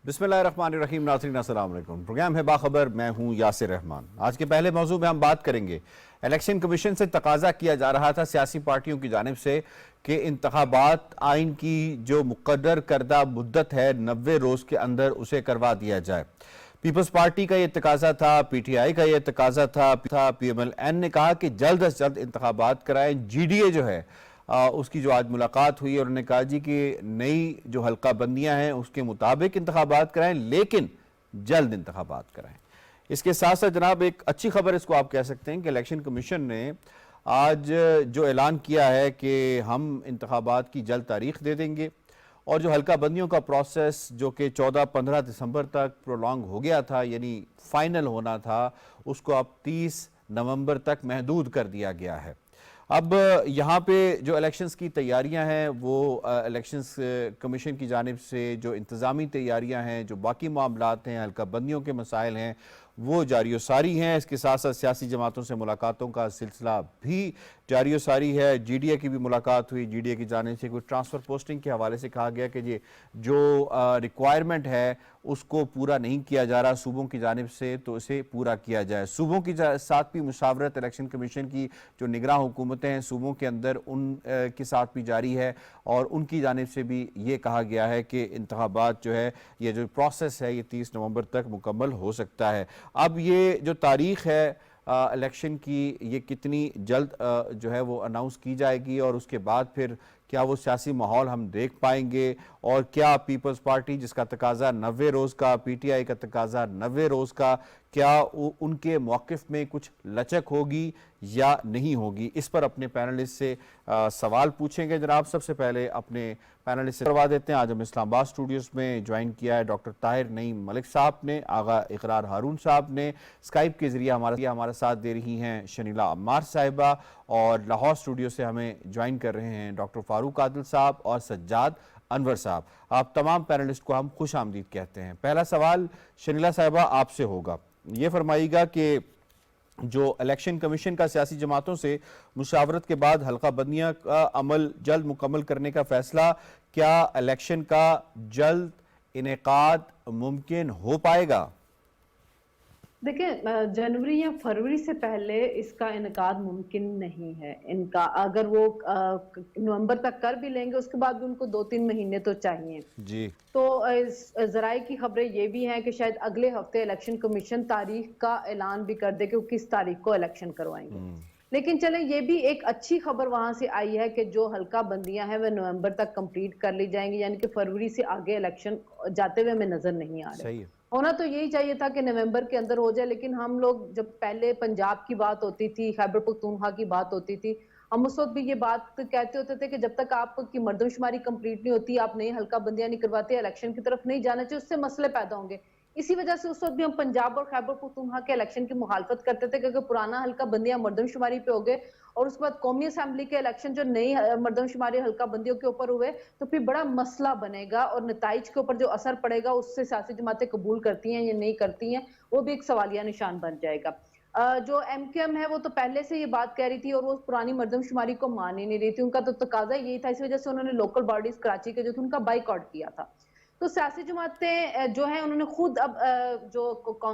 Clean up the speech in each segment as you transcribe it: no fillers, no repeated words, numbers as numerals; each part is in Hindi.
बिस्मिल्लाहिर्रहमानिर्रहीम। नाज़रीन अस्सलाम वालेकुम। प्रोग्राम है बाखबर, मैं हूं यासिर रहमान। आज के पहले मौजू में हम बात करेंगे, इलेक्शन कमीशन से तकाजा किया जा रहा था सियासी पार्टियों की जानिब से कि इंतखाबात आइन की जो मुकर्रर करदा मुद्दत है 90 रोज के अंदर उसे करवा दिया जाए। पीपल्स पार्टी का ये तकाजा था, पीटीआई का ये तकाजा था। पीएमएलएन ने कहा कि जल्द अज जल्द इंतखाबात कराएं। जीडीए जो है उसकी जो आज मुलाकात हुई और उन्होंने कहा जी कि नई जो हल्का बंदियां हैं उसके मुताबिक इंतखाबात कराएं, लेकिन जल्द इंतखाबात कराएं। इसके साथ साथ जनाब एक अच्छी खबर इसको आप कह सकते हैं कि इलेक्शन कमीशन ने आज जो ऐलान किया है कि हम इंतखाबात की जल्द तारीख दे देंगे और जो हल्का बंदियों का प्रोसेस जो कि 14-15 दिसंबर तक प्रोलॉन्ग हो गया था, यानी फाइनल होना था, उसको अब 30 नवंबर तक महदूद कर दिया गया है। अब यहाँ पे जो इलेक्शंस की तैयारियां हैं वो इलेक्शंस कमीशन की जानिब से जो इंतज़ामी तैयारियां हैं, जो बाकी मामलात हैं, हल्का बंदियों के मसाइल हैं, वो जारी सारी हैं। इसके साथ साथ सियासी जमातों से मुलाकातों का सिलसिला भी जारी सारी है। जीडीए की भी मुलाकात हुई। जीडीए की जानिब से कुछ ट्रांसफ़र पोस्टिंग के हवाले से कहा गया कि ये जो रिक्वायरमेंट है उसको पूरा नहीं किया जा रहा सूबों की जानिब से, तो इसे पूरा किया जाए। सूबों की साथ भी मुशावरत इलेक्शन कमीशन की जो निगरान हुकूमतें हैं सूबों के अंदर उन के साथ भी जारी है और उनकी जानिब से भी ये कहा गया है कि इंतखाबात जो है, ये जो प्रोसेस है, ये 30 नवंबर तक मुकम्मल हो सकता है। अब ये जो तारीख है इलेक्शन की, ये कितनी जल्द जो है वो अनाउंस की जाएगी और उसके बाद फिर क्या वो सियासी माहौल हम देख पाएंगे और क्या पीपल्स पार्टी जिसका तकाजा 90 रोज़ का, पीटीआई का तकाजा 90 रोज़ का, क्या उनके मौक़िफ़ में कुछ लचक होगी या नहीं होगी, इस पर अपने पैनलिस्ट से सवाल पूछेंगे। जनाब सबसे पहले अपने पैनलिस्ट से करवा देते हैं। आज हम इस्लामाबाद स्टूडियोज़ में ज्वाइन किया है डॉक्टर ताहिर नईम मलिक साहब ने, आगा इकरार हारून साहब ने, स्काइप के ज़रिए हमारा साथ दे रही हैं शनीला अम्मार साहिबा, और लाहौर स्टूडियो से हमें ज्वाइन कर रहे हैं डॉक्टर फारूक आदिल साहब और सज्जाद अनवर साहब। आप तमाम पैनलिस्ट को हम खुश आमदीद कहते हैं। पहला सवाल शनीला साहिबा आपसे होगा, ये फरमाइएगा कि जो इलेक्शन कमीशन का सियासी जमातों से मुशावरत के बाद हल्का बंदियां का अमल जल्द मुकम्मल करने का फैसला, क्या इलेक्शन का जल्द इनेकाद मुमकिन हो पाएगा? देखिए, जनवरी या फरवरी से पहले इसका इनकाद मुमकिन नहीं है। इनका अगर वो नवंबर तक कर भी लेंगे उसके बाद भी उनको 2-3 महीने तो चाहिए जी। तो जराए की खबरें ये भी हैं कि शायद अगले हफ्ते इलेक्शन कमीशन तारीख का ऐलान भी कर दे कि वो किस तारीख को इलेक्शन करवाएंगे। लेकिन चले ये भी एक अच्छी खबर वहां से आई है कि जो हल्का बंदियां हैं वह नवंबर तक कंप्लीट कर ली जाएंगी, यानी कि फरवरी से आगे इलेक्शन जाते हुए हमें नजर नहीं आ रहे। होना तो यही चाहिए था कि नवंबर के अंदर हो जाए, लेकिन हम लोग जब पहले पंजाब की बात होती थी, खैबर पख्तूनख्वा की बात होती थी, हम उस वक्त भी ये बात कहते होते थे कि जब तक आपकी मर्दमशुमारी कंप्लीट नहीं होती, आप नई हल्का बंदियां नहीं करवाते, इलेक्शन की तरफ नहीं जाना चाहिए, उससे मसले पैदा होंगे। इसी वजह से उस वक्त भी हम पंजाब और खैबर पख्तूनख्वा के इलेक्शन की मुखालफत करते थे, क्योंकि पुराना हल्का बंदियां मर्दमशुमारी पे हो गए और उसके बाद कौमी असेंबली के इलेक्शन जो नई मर्दमशुमारी हल्का बंदियों के ऊपर हुए तो फिर बड़ा मसला बनेगा और नताइज के ऊपर जो असर पड़ेगा उससे सियासी जमातें कबूल करती हैं या नहीं करती हैं, वो भी एक सवालिया निशान बन जाएगा। जो एमक्यूएम है वो तो पहले से ये बात कह रही थी और वो पुरानी मर्दमशुमारी को मान ही नहीं रही थी। उनका तो तकाजा यही था, इस वजह से उन्होंने लोकल बॉडीज कराची के जो थे उनका बाइकआउट किया था। तो सियासी जमातें जो हैं उन्होंने खुद अब जो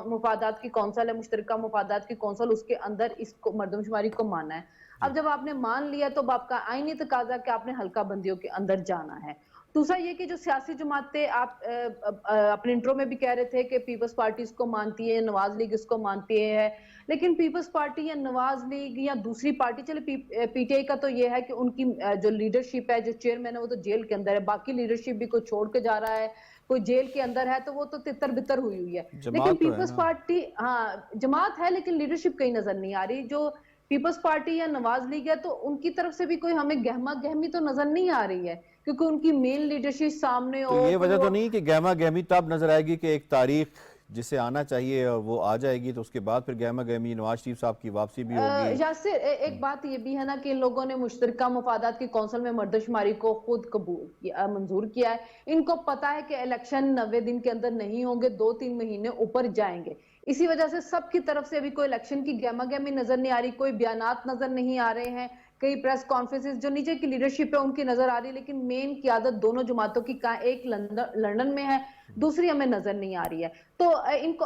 मुफादात की कौंसल है, मुश्तरका मुफादात की कौंसल, उसके अंदर इसको मर्दमशुमारी को माना है। अब जब आपने मान लिया तो आपका आईनी तकाजा कि आपने हल्का बंदियों के अंदर जाना है। दूसरा ये कि जो सियासी जमातें आप अपने इंट्रो में भी कह रहे थे कि पीपल्स पार्टी इसको मानती है, नवाज लीग इसको मानती है, लेकिन पीपल्स पार्टी या नवाज लीग या दूसरी पार्टी, चले पीटीआई का तो ये है कि उनकी जो लीडरशिप है, जो चेयरमैन है, वो तो जेल के अंदर है, बाकी लीडरशिप भी कोई छोड़ के जा रहा है, कोई जेल के अंदर है, तो वो तो तितर बितर हुई है। लेकिन पीपल्स पार्टी, हाँ जमात है लेकिन लीडरशिप कहीं नजर नहीं आ रही। जो पीपल्स पार्टी या नवाज लीग है तो उनकी तरफ से भी कोई हमें गहमा गहमी तो नजर नहीं आ रही है, क्योंकि उनकी मेन लीडरशिप सामने हो। तो ये वजह तो नहीं कि गहमा गहमी तब नजर आएगी कि एक तारीख जिसे आना चाहिए वो आ जाएगी, तो उसके बाद फिर गहमा गहमी नवाज शरीफ साहब की वापसी भी होगी। यासिर, एक बात ये भी है ना कि इन लोगों ने मुश्तरका मुफादात की कौंसिल में मर्दमशुमारी को खुद कबूल किया, मंजूर किया है। इनको पता है कि इलेक्शन 90 दिन के अंदर नहीं होंगे, 2-3 महीने ऊपर जाएंगे। इसी वजह से सबकी तरफ से अभी कोई इलेक्शन की गहमा गहमी नजर नहीं आ रही, कोई बयानात नजर नहीं आ रहे हैं, कई प्रेस कॉन्फ्रेंसेस जो नीचे की लीडरशिप है उनकी नजर आ रही है, लेकिन मेन क़यादत दोनों जमातों की एक लंदन में है, दूसरी हमें नजर नहीं आ रही है। तो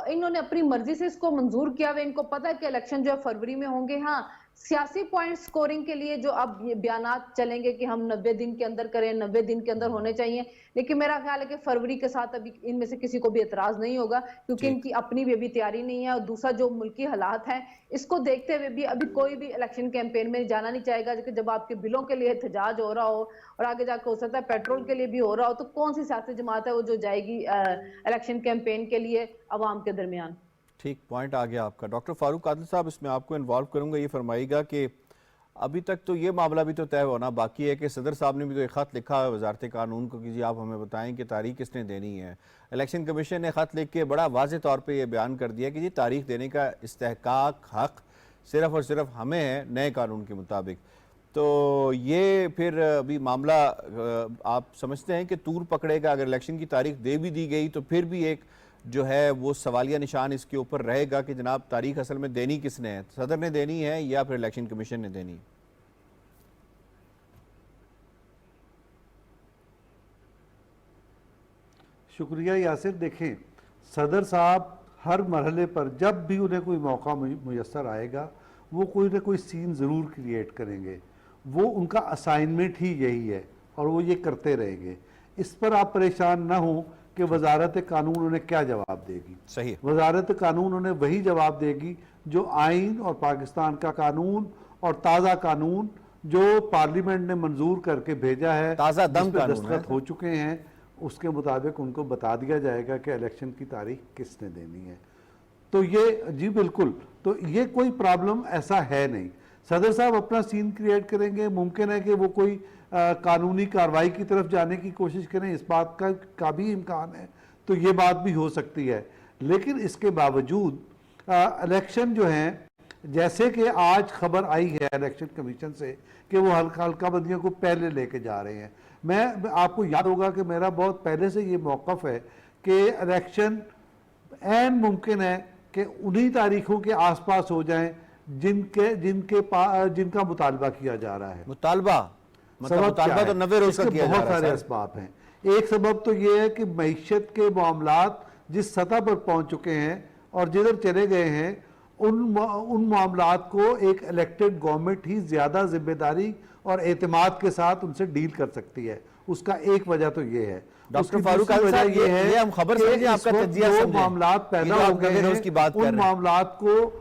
इन्होंने अपनी मर्जी से इसको मंजूर किया हुआ, इनको पता है कि इलेक्शन जो है फरवरी में होंगे। हाँ, सियासी पॉइंट स्कोरिंग के लिए जो अब ये बयानात चलेंगे कि हम 90 दिन के अंदर करें, 90 दिन के अंदर होने चाहिए, लेकिन मेरा ख्याल है कि फरवरी के साथ अभी इनमें से किसी को भी एतराज नहीं होगा, क्योंकि इनकी अपनी भी अभी तैयारी नहीं है। और दूसरा जो मुल्की हालात है, इसको देखते हुए भी अभी कोई भी इलेक्शन कैंपेन में जाना नहीं चाहेगा कि जब आपके बिलों के लिए एहतजाज हो रहा हो और आगे जाकर हो सकता है पेट्रोल के लिए भी हो रहा हो, तो कौन सी सियासी जमात है वो जो जाएगी इलेक्शन कैंपेन के लिए अवाम के दरमियान। ठीक पॉइंट आ गया आपका। डॉक्टर फारूक आदिल साहब, इसमें आपको इन्वॉल्व करूंगा। ये फरमाइएगा कि अभी तक तो ये मामला भी तो तय होना बाकी है कि सदर साहब ने भी तो एक ख़त लिखा है वजारत कानून को कि जी आप हमें बताएं कि तारीख किसने देनी है। इलेक्शन कमीशन ने ख़त लिख के बड़ा वाज़ेह तौर पे ये बयान कर दिया कि जी तारीख देने का इस्तेहकाक हक़ सिर्फ़ और सिर्फ हमें है नए कानून के मुताबिक। तो ये फिर अभी मामला आप समझते हैं कि तूर पकड़ेगा? अगर इलेक्शन की तारीख दे भी दी गई तो फिर भी एक जो है वो सवालिया निशान इसके ऊपर रहेगा कि जनाब तारीख असल में देनी किसने है, सदर ने देनी है या फिर इलेक्शन कमीशन ने देनी है? शुक्रिया यासिर। देखें, सदर साहब हर मरहले पर जब भी उन्हें कोई मौका मुयस्सर आएगा वो कोई ना कोई सीन ज़रूर क्रिएट करेंगे। वो उनका असाइनमेंट ही यही है और वो ये करते रहेंगे। इस पर आप परेशान ना हो कि वजारत कानून उन्हें क्या जवाब देगी। सही है। वजारत कानून उन्हें वही जवाब देगी जो आइन और पाकिस्तान का कानून और ताज़ा कानून जो पार्लियामेंट ने मंजूर करके भेजा है, ताज़ा दम जिस पर कानून दस्तखत है। हो चुके हैं, उसके मुताबिक उनको बता दिया जाएगा कि इलेक्शन की तारीख किसने देनी है। तो ये जी बिल्कुल, तो ये कोई प्रॉब्लम ऐसा है नहीं। सदर साहब अपना सीन क्रिएट करेंगे, मुमकिन है कि वो कोई कानूनी कार्रवाई की तरफ जाने की कोशिश करें, इस बात का भी इम्कान है, तो ये बात भी हो सकती है। लेकिन इसके बावजूद इलेक्शन जो हैं, जैसे कि आज खबर आई है इलेक्शन कमीशन से कि वो हल्का बंदियों को पहले लेके जा रहे हैं। मैं आपको याद होगा कि मेरा बहुत पहले से ये मौक़िफ़ है कि इलेक्शन ऐन मुमकिन है कि उन्हीं तारीखों के आसपास हो जाएं जिनका मुतालबा किया जा रहा है। मुतालबा मतलब मुतालबा तो 90 रोज का किया जा रहा है। बहुत सारे असबाब हैं। एक सबब तो ये है कि मईशत के मामलात जिस सतह पर पहुंच चुके हैं और जिधर चले गए हैं, उन मामलात को एक इलेक्टेड गवर्नमेंट ही ज़्यादा जिम्मेदारी और एतमाद के साथ उनसे डील कर सकती है। उसका एक वजह तो ये है। डॉक्टर फारूक आदिल साहब, ये हम खबर समझे, आपका तज्जिया समझे। मामलात पैदा हो गए हैं, की बात उन मामलात को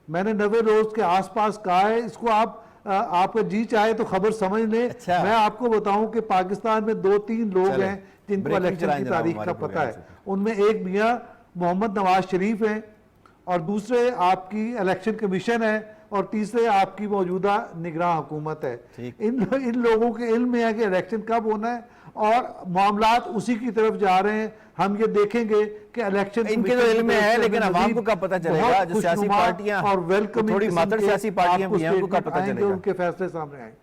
मैंने 90 रोज के आसपास कहा है। इसको आपका जी चाहे तो खबर समझ लें। अच्छा। मैं आपको बताऊं कि पाकिस्तान में 2-3 लोग हैं जिनको इलेक्शन की तारीख का पता है। उनमें एक मियां मोहम्मद नवाज शरीफ हैं और दूसरे आपकी इलेक्शन कमीशन है और तीसरे आपकी मौजूदा निगरान हुकूमत है। इन लोगों के इल्म में है कि इलेक्शन कब होना है और मामलात उसी की तरफ जा रहे हैं। हम ये देखेंगे कि इलेक्शन इनके तो इल्म में है, लेकिन आवाम को कब पता चलेगा? जो सियासी पार्टियां और वेलकम थोड़ी मातर सियासी पार्टियां भी हैं, उनको कब पता चलेगा? उनके फैसले सामने आएंगे।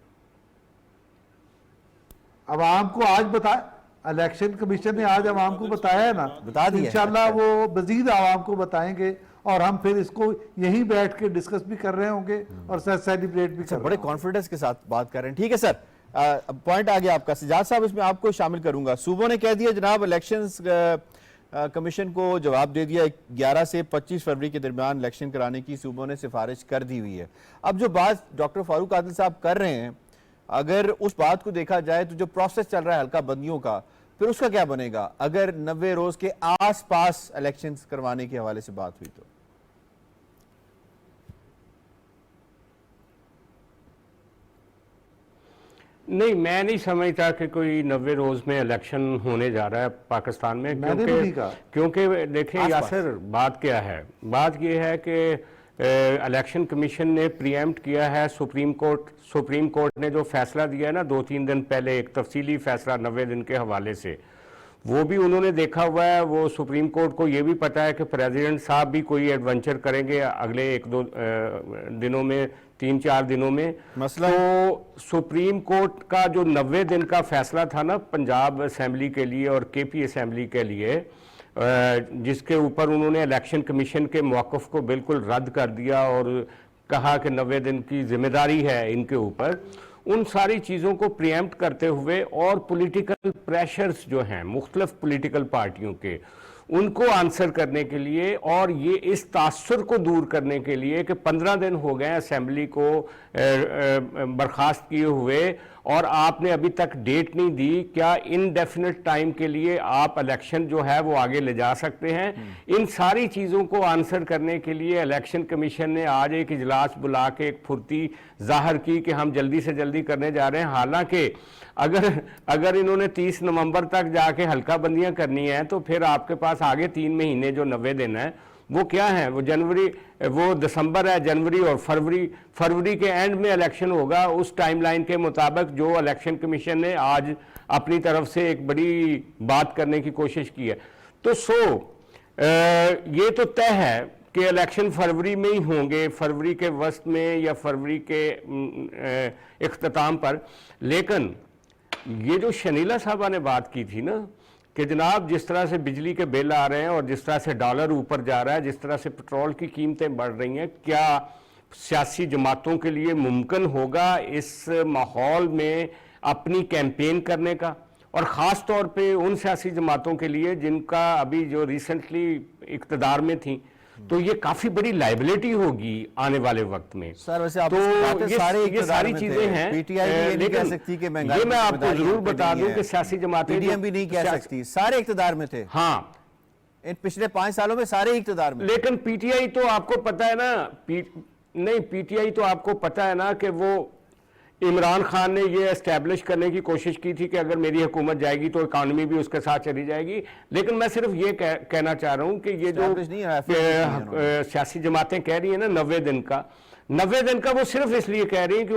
आवाम को आज बताया, इलेक्शन कमीशन ने आज आवाम को बताया है ना, बता दिया। इंशाल्लाह वो मजीद आवाम को बताएंगे और हम फिर इसको यहीं बैठ के डिस्कस भी कर रहे होंगे और सेलिब्रेट भी कर रहे बड़े कॉन्फिडेंस के साथ बात कर रहे हैं। ठीक है सर, पॉइंट आ गया आपका। सजाद साहब, इसमें आपको शामिल करूंगा। सूबों ने कह दिया जनाब इलेक्शंस कमीशन को जवाब दे दिया, 11 से 25 फरवरी के दरमियान इलेक्शन कराने की सूबों ने सिफारिश कर दी हुई है। अब जो बात डॉक्टर फारूक आदिल साहब कर रहे हैं, अगर उस बात को देखा जाए तो जो प्रोसेस चल रहा है हल्का बंदियों का, फिर उसका क्या बनेगा अगर 90 रोज के आसपास इलेक्शंस करवाने के हवाले से बात हुई तो? नहीं, मैं नहीं समझता कि कोई 90 रोज में इलेक्शन होने जा रहा है पाकिस्तान में, क्योंकि देखिए यासिर, बात क्या है? बात यह है कि इलेक्शन कमीशन ने प्रीएम्प्ट किया है सुप्रीम कोर्ट ने जो फैसला दिया है ना 2-3 दिन पहले, एक तफसीली फैसला 90 दिन के हवाले से, वो भी उन्होंने देखा हुआ है। वो सुप्रीम कोर्ट को ये भी पता है कि प्रेसिडेंट साहब भी कोई एडवेंचर करेंगे अगले 1-2 दिनों में, 3-4 दिनों में। मसला तो सुप्रीम कोर्ट का जो 90 दिन का फैसला था ना पंजाब असेंबली के लिए और केपी असेंबली के लिए, जिसके ऊपर उन्होंने इलेक्शन कमीशन के मौक़िफ़ को बिल्कुल रद्द कर दिया और कहा कि 90 दिन की जिम्मेदारी है इनके ऊपर, उन सारी चीज़ों को प्रिएम्प्ट करते हुए और पॉलिटिकल प्रेशर्स जो हैं मुख्तलिफ पॉलिटिकल पार्टियों के, उनको आंसर करने के लिए और ये इस तासुर को दूर करने के लिए कि 15 दिन हो गए असेंबली को बर्खास्त किए हुए और आपने अभी तक डेट नहीं दी, क्या इनडेफिनेट टाइम के लिए आप इलेक्शन जो है वो आगे ले जा सकते हैं? इन सारी चीज़ों को आंसर करने के लिए इलेक्शन कमीशन ने आज एक इजलास बुला के एक फुर्ती जाहिर की कि हम जल्दी से जल्दी करने जा रहे हैं। हालांकि अगर इन्होंने 30 नवंबर तक जाके हल्का बंदियां करनी है तो फिर आपके पास आगे 3 महीने जो 90 दिन है वो क्या है? वो दिसंबर है, जनवरी और फरवरी के एंड में इलेक्शन होगा उस टाइमलाइन के मुताबिक जो इलेक्शन कमीशन ने आज अपनी तरफ से एक बड़ी बात करने की कोशिश की है। तो ये तो तय है कि इलेक्शन फरवरी में ही होंगे, फरवरी के वस्त में या फरवरी के इख्तिताम पर। लेकिन ये जो शनीला साहबा ने बात की थी ना कि जनाब जिस तरह से बिजली के बिल आ रहे हैं और जिस तरह से डॉलर ऊपर जा रहा है, जिस तरह से पेट्रोल की कीमतें बढ़ रही हैं, क्या सियासी जमातों के लिए मुमकिन होगा इस माहौल में अपनी कैंपेन करने का? और ख़ास तौर पे उन सियासी जमातों के लिए जिनका अभी जो रिसेंटली इक़्तिदार में थी, तो ये काफी बड़ी लाइबिलिटी होगी आने वाले वक्त में। सर वैसे आप तो ये सारी चीजें हैं, लेकिन ये मैं आपको जरूर बता दूं कि सियासी जमातें पीटीएम भी नहीं कह सकती, सारे इक़्तिदार में थे। हाँ, इन पिछले 5 सालों में सारे इक़्तिदार में। लेकिन पीटीआई तो आपको पता है ना, नहीं पीटीआई तो आपको पता है ना कि वो इमरान खान ने ये एस्टैब्लिश करने की कोशिश की थी कि अगर मेरी हुकूमत जाएगी तो इकॉनमी भी उसके साथ चली जाएगी। लेकिन मैं सिर्फ ये कहना चाह रहा हूं कि ये जो सियासी जमातें कह रही हैं ना 90 दिन का वो सिर्फ इसलिए कह रही हैं कि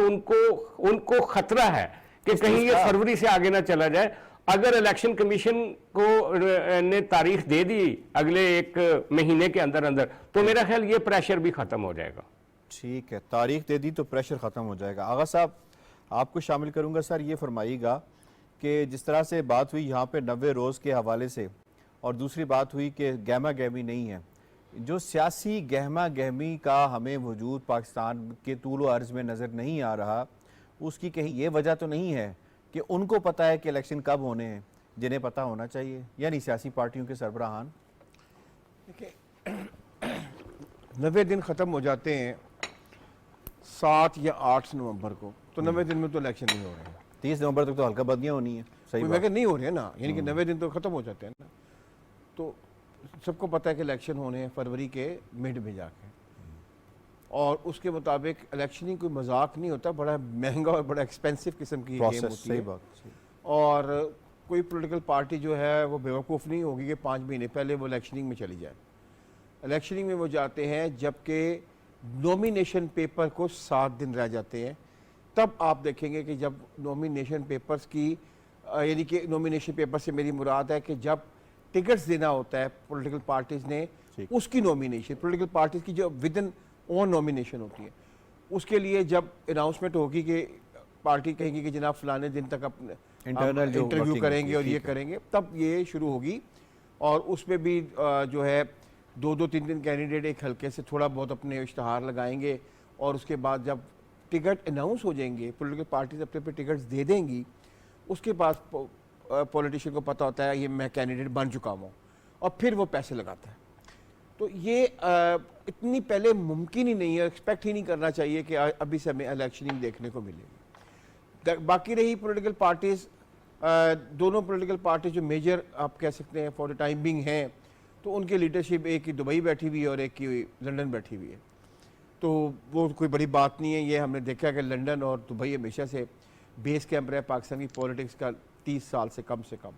उनको खतरा है कि कहीं ये फरवरी से आगे ना चला जाए। अगर इलेक्शन कमीशन को ने तारीख दे दी अगले 1 महीने के अंदर अंदर, तो मेरा ख्याल ये प्रेशर भी खत्म हो जाएगा। ठीक है, तारीख दे दी तो प्रेशर खत्म हो जाएगा। आगा साहब आपको शामिल करूंगा। सर ये फरमाइएगा कि जिस तरह से बात हुई यहाँ पे 90 रोज़ के हवाले से, और दूसरी बात हुई कि गहमा गहमी नहीं है, जो सियासी गहमा गहमी का हमें वजूद पाकिस्तान के तूल अर्ज़ में नज़र नहीं आ रहा, उसकी कहीं ये वजह तो नहीं है कि उनको पता है कि इलेक्शन कब होने हैं जिन्हें पता होना चाहिए, यानी सियासी पार्टियों के सरबराहान? देखिए 90 दिन ख़त्म हो जाते हैं 7 या 8 नवंबर को, तो 90 दिन में तो इलेक्शन नहीं हो रहे हैं। 30 नवंबर तक तो हल्का बंदियां होनी है। सही मैं नहीं हो रहे हैं ना, यानी कि 90 दिन तो ख़त्म हो जाते हैं ना। तो सबको पता है कि इलेक्शन होने हैं फरवरी के मिड में जाके, और उसके मुताबिक इलेक्शन ही कोई मजाक नहीं होता, बड़ा महंगा और बड़ा एक्सपेंसिव किस्म की गेम होती है। और कोई पॉलिटिकल पार्टी जो है वो बेवकूफ़ नहीं होगी कि 5 महीने पहले वो इलेक्शनिंग में चली जाए। इलेक्शनिंग में वो जाते हैं जबकि नॉमिनेशन पेपर को 7 दिन रह जाते हैं। तब आप देखेंगे कि जब नॉमिनेशन पेपर्स की, यानी कि नॉमिनेशन पेपर से मेरी मुराद है कि जब टिकट्स देना होता है पॉलिटिकल पार्टीज़ ने, उसकी नॉमिनेशन, पॉलिटिकल पार्टीज़ की जो विद इन ओन नॉमिनेशन होती है, उसके लिए जब अनाउंसमेंट होगी कि पार्टी कहेगी कि जनाब फलाने दिन तक अपने इंटरनल इंटरव्यू करेंगे और ये करेंगे, तब ये शुरू होगी। और उसमें भी जो है 2-2, 3-3 कैंडिडेट एक हल्के से थोड़ा बहुत अपने इश्तहार लगाएंगे, और उसके बाद जब टिकट अनाउंस हो जाएंगे, पॉलिटिकल पार्टीज अपने पे टिकट्स दे देंगी, उसके बाद पॉलिटिशियन को पता होता है ये मैं कैंडिडेट बन चुका हूँ, और फिर वो पैसे लगाता है। तो ये इतनी पहले मुमकिन ही नहीं है, एक्सपेक्ट ही नहीं करना चाहिए कि अभी से हमें इलेक्शनिंग देखने को मिलेगी। बाकी रही पॉलिटिकल पार्टीज़, दोनों पॉलिटिकल पार्टीज जो मेजर आप कह सकते हैं फॉर द टाइम बिंग हैं, तो उनकी लीडरशिप एक की दुबई बैठी हुई है और एक की लंदन बैठी हुई है। तो वो कोई बड़ी बात नहीं है। ये हमने देखा कि लंदन और दुबई हमेशा से बेस कैंप रहा है पाकिस्तान की पॉलिटिक्स का 30 साल से कम से कम।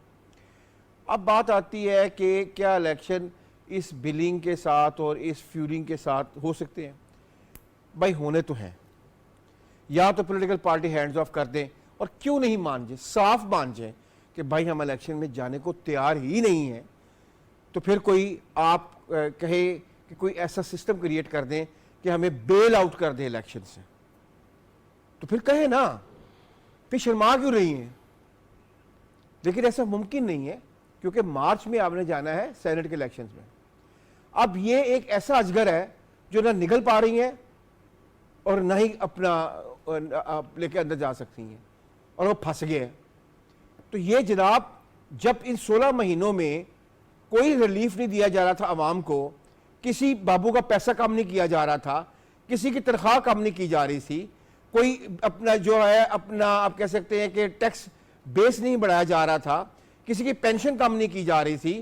अब बात आती है कि क्या इलेक्शन इस बिलिंग के साथ और इस फ्यूरिंग के साथ हो सकते हैं? भाई होने तो हैं, या तो पॉलिटिकल पार्टी हैंड्स ऑफ कर दें, और क्यों नहीं मान जाए, साफ मान जाए कि भाई हम इलेक्शन में जाने को तैयार ही नहीं हैं, तो फिर कोई आप कहे कि कोई ऐसा सिस्टम क्रिएट कर दें कि हमें बेल आउट कर दे इलेक्शन से, तो फिर कहे ना, फिर शर्मा क्यों रही हैं? लेकिन ऐसा मुमकिन नहीं है, क्योंकि मार्च में आपने जाना है सेनेट के इलेक्शंस में। अब ये एक ऐसा अजगर है जो ना निकल पा रही है और ना ही अपना लेके अंदर जा सकती हैं, और वो फंस गए हैं। तो ये जनाब, जब इन 16 महीनों में कोई रिलीफ नहीं दिया जा रहा था आवाम को, किसी बाबू का पैसा कम नहीं किया जा रहा था, किसी की तनख्वाह कम नहीं की जा रही थी, कोई अपना जो है अपना आप कह सकते हैं कि टैक्स बेस नहीं बढ़ाया जा रहा था, किसी की पेंशन कम नहीं की जा रही थी,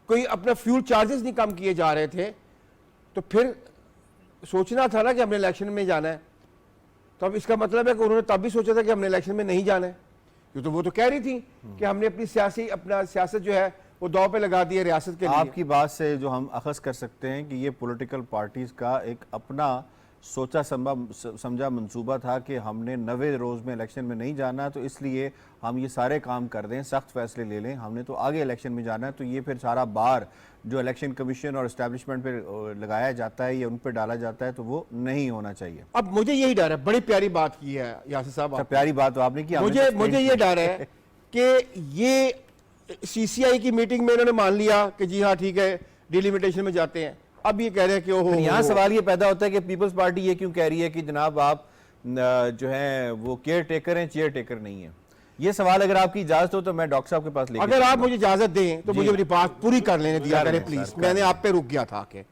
कोई अपना फ्यूल चार्जेस नहीं कम किए जा रहे थे, तो फिर सोचना था ना कि हमने इलेक्शन में जाना है। तो अब इसका मतलब है कि उन्होंने तब भी सोचा था कि हमने इलेक्शन में नहीं जाना है, क्योंकि वो तो कह रही थी कि हमने अपनी सियासत जो है वो दांव पे लगा दी है रियासत के लिए। आपकी बात से जो हम अखज़ कर सकते हैं कि ये पॉलिटिकल पार्टीज का एक अपना सोचा समझा मंसूबा था कि हमने 90 रोज़ में इलेक्शन में नहीं जाना, तो इसलिए हम ये सारे काम कर दें, सख्त फैसले ले लें, हमने तो आगे इलेक्शन में जाना है। तो ये फिर सारा बार जो इलेक्शन कमीशन और इस्टेब्लिशमेंट पे लगाया जाता है या उन पर डाला जाता है, तो वो नहीं होना चाहिए। अब मुझे यही डर है, बड़ी प्यारी बात की है यासिर साहब, प्यारी बात तो आपने की। मुझे ये डर है कि ये CCI की मीटिंग में इन्होंने मान लिया कि जी हाँ ठीक है डिलिमिटेशन में जाते हैं, अब ये कह रहे हैं कि ओहो। यहाँ सवाल ये पैदा होता है कि पीपल्स पार्टी ये क्यों कह रही है कि जनाब आप जो है वो केयर टेकर हैं, चेयर टेकर नहीं है। ये सवाल अगर आपकी इजाजत हो तो मैं डॉक्टर साहब के पास लेके, अगर आप मुझे इजाजत दें तो मुझे अपनी बात पूरी कर लेने दिया करें प्लीज। मैंने आप पे रुक गया था कि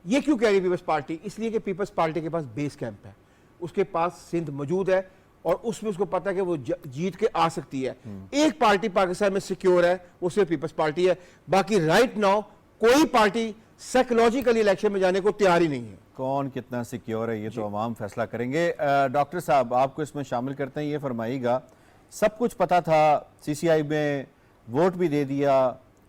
ये क्यों कह रही पीपल्स पार्टी, इसलिए कि पीपल्स पार्टी के पास बेस कैंप है, उसके पास सिंध मौजूद है और उसमें उसको पता है कि वो जीत के आ सकती है। एक पार्टी पाकिस्तान में सिक्योर है, वो सिर्फ पीपल्स पार्टी है। बाकी राइट नाउ कोई पार्टी साइकोलॉजिकली इलेक्शन में जाने को तैयार ही नहीं है। कौन कितना सिक्योर है ये तो अवाम फैसला करेंगे। डॉक्टर साहब आपको इसमें शामिल करते हैं, ये फरमाइएगा, सब कुछ पता था, CCI में वोट भी दे दिया,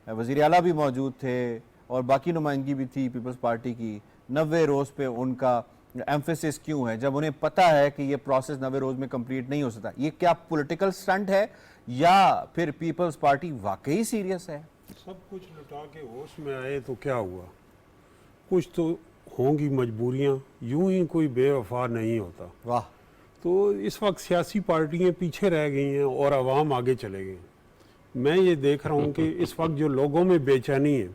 वज़ीर आला भी मौजूद थे और बाकी नुमाइंदगी भी थी पीपल्स पार्टी की, 90 रोज़ पे उनका एम्फेसिस क्यों है जब उन्हें पता है कि ये प्रोसेस 90 रोज़ में कंप्लीट नहीं हो सकता? ये क्या पॉलिटिकल स्टंट है या फिर पीपल्स पार्टी वाकई सीरियस है? सब कुछ लुटा के होश में आए तो क्या हुआ, कुछ तो होंगी मजबूरियां, यूं ही कोई बेवफा नहीं होता। वाह। तो इस वक्त सियासी पार्टियां पीछे रह गई हैं और अवाम आगे चले गए। मैं ये देख रहा हूं कि इस वक्त जो लोगों में बेचैनी है,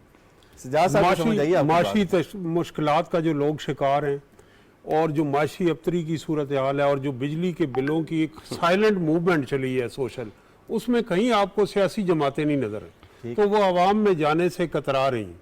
माशी मुश्किलात का जो लोग शिकार हैं और जो माशी अबतरी की सूरत हाल है और जो बिजली के बिलों की एक साइलेंट मूवमेंट चली है सोशल, उसमें कहीं आपको सियासी जमातें नहीं नजर है, तो वो आवाम में जाने से कतरा रही हैं।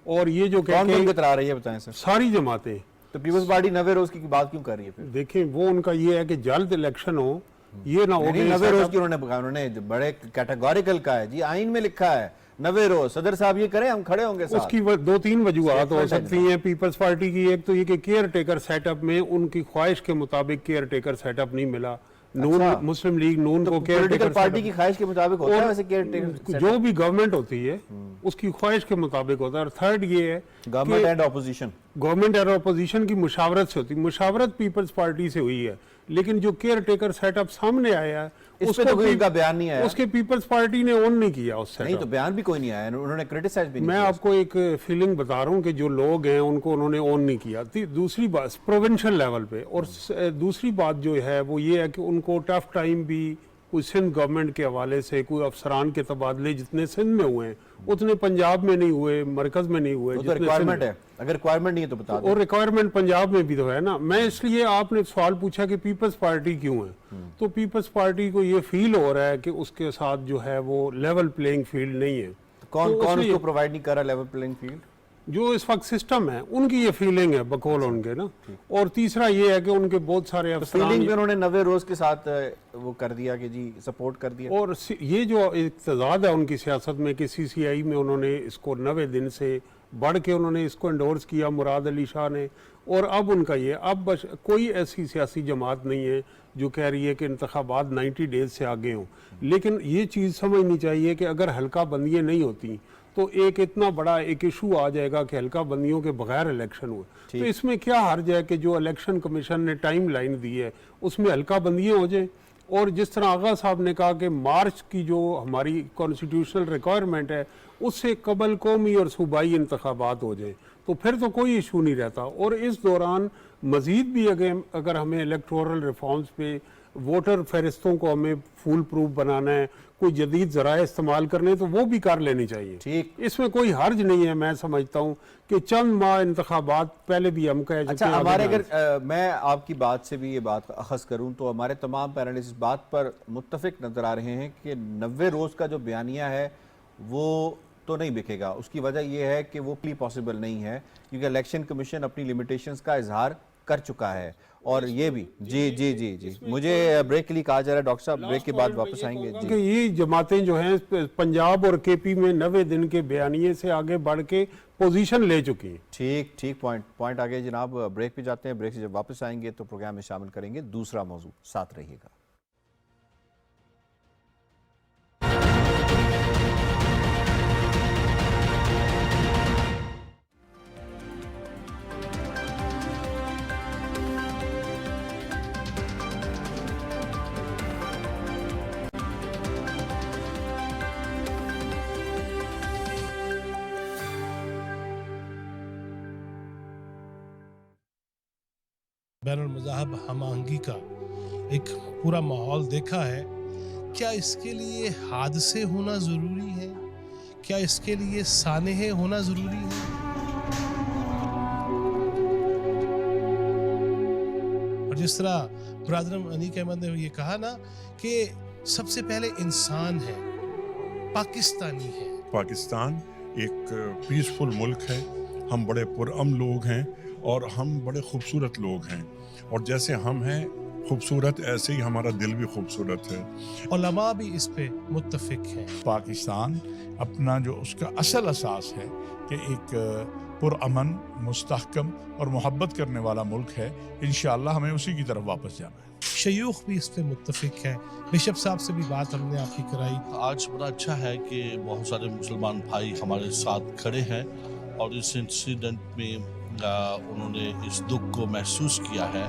और ये जो कौन कतरा रही है बताएं सर? सारी जमातें। तो पीपल्स पार्टी 90 रोज की बात क्यों कर रही है फिर? देखें वो उनका ये है कि जल्द इलेक्शन हो, ये ना हो। 90 रोज की उन्होंने बड़े कैटेगोरिकल का है जी, आइन में लिखा है 90 रोज। सदर साहब ये करें, हम खड़े होंगे साथ। उसकी 2-3 वजूहत हो सकती हैं पीपल्स पार्टी की। एक तो ये कि केयर टेकर सेटअप में उनकी ख्वाहिश के मुताबिक केयर टेकर सेटअप नहीं मिला। नून मुस्लिम लीग नून को केयर टेकर पार्टी की ख्वाहिश के मुताबिक होता है वैसे केयर टेकर, जो भी गवर्नमेंट होती है उसकी ख्वाहिश के मुताबिक होता है। और थर्ड ये है गवर्नमेंट एंड ऑपोजिशन, गवर्नमेंट और अपोजिशन की मुशावरत से होती है। मुशावरत पीपल्स पार्टी से हुई है, लेकिन जो केयर टेकर सेटअप सामने आया है उसको तो कोई बयान नहीं आया, उसके पीपल्स पार्टी ने ऑन नहीं किया उससे। नहीं तो बयान भी कोई नहीं आया, उन्होंने क्रिटिसाइज भी नहीं मैं किया। आपको एक फीलिंग बता रहा हूँ कि जो लोग हैं उनको उन्होंने ऑन नहीं किया। दूसरी बात प्रोविंशियल लेवल पे, और दूसरी बात जो है वो ये है कि उनको टफ टाइम भी कोई सिंध गवर्नमेंट के हवाले से, कोई अफसरान के तबादले जितने सिंध में हुए हैं उतने पंजाब में नहीं हुए, मरकज में नहीं हुए। तो रिक्वायरमेंट है, अगर रिक्वायरमेंट नहीं है तो बता दो। और रिक्वायरमेंट पंजाब में भी तो है ना। मैं इसलिए, आपने सवाल पूछा कि पीपल्स पार्टी क्यों है, तो पीपल्स पार्टी को ये फील हो रहा है कि उसके साथ जो है वो लेवल प्लेइंग फील्ड नहीं है। कौन कौन उसको प्रोवाइड नहीं कर रहा लेवल प्लेइंग फील्ड? जो इस वक्त सिस्टम है उनकी ये फीलिंग है बकौल उनके ना। और तीसरा ये है कि उनके बहुत सारे फीलिंग भी उन्होंने 90 रोज के साथ वो कर दिया कि जी सपोर्ट कर दिया। और ये जो इक़्तिदाद है उनकी सियासत में कि CCI में उन्होंने इसको 90 दिन से बढ़ के उन्होंने इसको एंडोर्स किया मुराद अली शाह ने। और अब उनका ये, अब बस कोई ऐसी सियासी जमात नहीं है जो कह रही है कि इंतखाबात 90 डेज से आगे हों। लेकिन ये चीज़ समझनी चाहिए कि अगर हल्का बंदियाँ नहीं होती तो एक इतना बड़ा एक इशू आ जाएगा कि हल्का बंदियों के बगैर इलेक्शन हुए। तो इसमें क्या हर्ज है कि जो इलेक्शन कमीशन ने टाइम लाइन दी है उसमें हल्का बंदियाँ हो जाए। और जिस तरह आगा साहब ने कहा कि मार्च की जो हमारी कॉन्स्टिट्यूशनल रिक्वायरमेंट है उससे कबल कौमी और सूबाई इंतखाबात हो जाए, तो फिर तो कोई इशू नहीं रहता। और इस दौरान मज़ीद भी अगर हमें इलेक्टोरल रिफॉर्म्स पे वोटर फहरिस्तों को हमें फुल प्रूफ बनाना है, कोई जदीद जराए इस्तेमाल करने, तो वो भी कर लेनी चाहिए। ठीक। इसमें कोई हर्ज नहीं है। मैं समझता हूँ कि चंद माह इंतखाबात पहले भी हम कह चुके अच्छा, हैं। हमारे अगर मैं आपकी बात से भी ये बात अखज़ करूं तो हमारे तमाम पैनलिस्ट इस बात पर मुत्तफिक नजर आ रहे हैं कि 90 रोज़ का जो बयानिया है वो तो नहीं बिकेगा। उसकी वजह यह है कि वो पॉसिबल नहीं है, क्योंकि इलेक्शन कमीशन अपनी लिमिटेशंस का इजहार कर चुका है। और ये भी जी जी जी जी मुझे ब्रेक के लिए कहा जा रहा है। डॉक्टर साहब ब्रेक के बाद वापस आएंगे जी। कि ये जमातें जो हैं पंजाब और केपी में 90 दिन के बयानिए से आगे बढ़ के पोजीशन ले चुकी हैं। ठीक ठीक, पॉइंट आ गए जनाब। ब्रेक पे जाते हैं। ब्रेक से जब वापस आएंगे तो प्रोग्राम में शामिल करेंगे दूसरा मौजू। साथ रहिएगा। बैनुल-मज़ाहब हम आहंगी का एक पूरा माहौल देखा है। क्या इसके लिए हादसे होना ज़रूरी है? क्या इसके लिए सानहे होना ज़रूरी है? और जिस तरह ब्रदर अनीक अहमद ने ये कहा ना कि सबसे पहले इंसान है, पाकिस्तानी है। पाकिस्तान एक पीसफुल मुल्क है, हम बड़े पुरअमन लोग हैं और हम बड़े खूबसूरत लोग हैं, और जैसे हम हैं खूबसूरत ऐसे ही हमारा दिल भी खूबसूरत है। उलमा भी इस पे मुत्तफिक हैं। पाकिस्तान अपना जो उसका असल असास है कि एक पुरअमन, मुस्तहकम और मोहब्बत करने वाला मुल्क है। इंशाअल्लाह हमें उसी की तरफ वापस जाना है। शयूख भी इस पे मुत्तफिक है। बिशप साहब से भी बात हमने आपकी कराई। आज बड़ा अच्छा है कि बहुत सारे मुसलमान भाई हमारे साथ खड़े हैं और इस इंसिडेंट में उन्होंने इस दुख को महसूस किया है।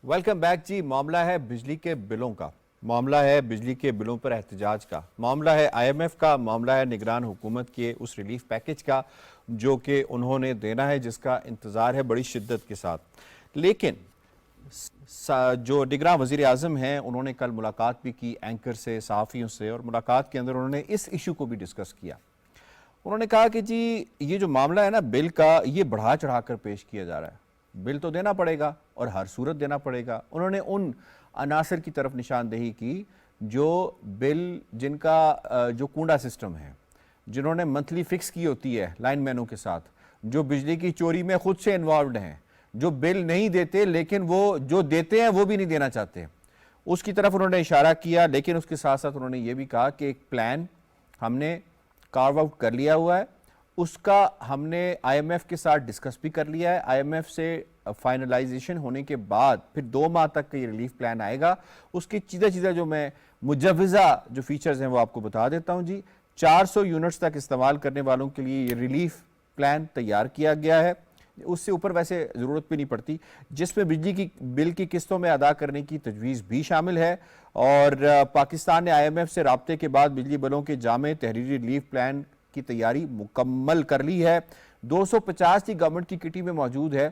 वेलकम बैक जी। मामला है बिजली के बिलों का, मामला है बिजली के बिलों पर एहतजाज का, मामला है IMF का, मामला है निगरान हुकूमत के उस रिलीफ पैकेज का जो कि उन्होंने देना है, जिसका इंतज़ार है बड़ी शिद्दत के साथ। लेकिन जो निगरान वज़ीर आज़म हैं उन्होंने कल मुलाकात भी की एंकर से, सहाफ़ियों से, और मुलाकात के अंदर उन्होंने इस इशू को भी डिस्कस किया। उन्होंने कहा कि जी ये जो मामला है ना बिल का, ये बढ़ा चढ़ा कर पेश किया जा रहा है। बिल तो देना पड़ेगा और हर सूरत देना पड़ेगा। उन्होंने उन अनासर की तरफ निशानदेही की जो बिल, जिनका जो कूड़ा सिस्टम है, जिन्होंने मंथली फिक्स की होती है लाइनमैनों के साथ, जो बिजली की चोरी में खुद से इन्वॉल्व हैं, जो बिल नहीं देते लेकिन वो जो देते हैं वो भी नहीं देना चाहते, उसकी तरफ उन्होंने इशारा किया। लेकिन उसके साथ साथ उन्होंने ये भी कहा कि एक प्लान हमने कार्व आउट कर लिया हुआ है, उसका हमने IMF के साथ डिस्कस भी कर लिया है। IMF से फाइनलाइजेशन होने के बाद फिर 2 माह तक का ये रिलीफ प्लान आएगा। उसकी चीज़ें जो मैं मुजव्वज़ा जो फीचर्स हैं वो आपको बता देता हूँ जी। 400 यूनिट्स तक इस्तेमाल करने वालों के लिए ये रिलीफ प्लान तैयार किया गया है। उससे ऊपर वैसे ज़रूरत भी नहीं पड़ती, जिसमें बिजली की बिल की किस्तों में अदा करने की तजवीज़ भी शामिल है। और पाकिस्तान ने IMF से राब्ते के बाद बिजली बिलों के जामे तहरीरी रिलीफ प्लान की तैयारी मुकम्मल कर ली है। 250 की गवर्नमेंट की किटी में मौजूद है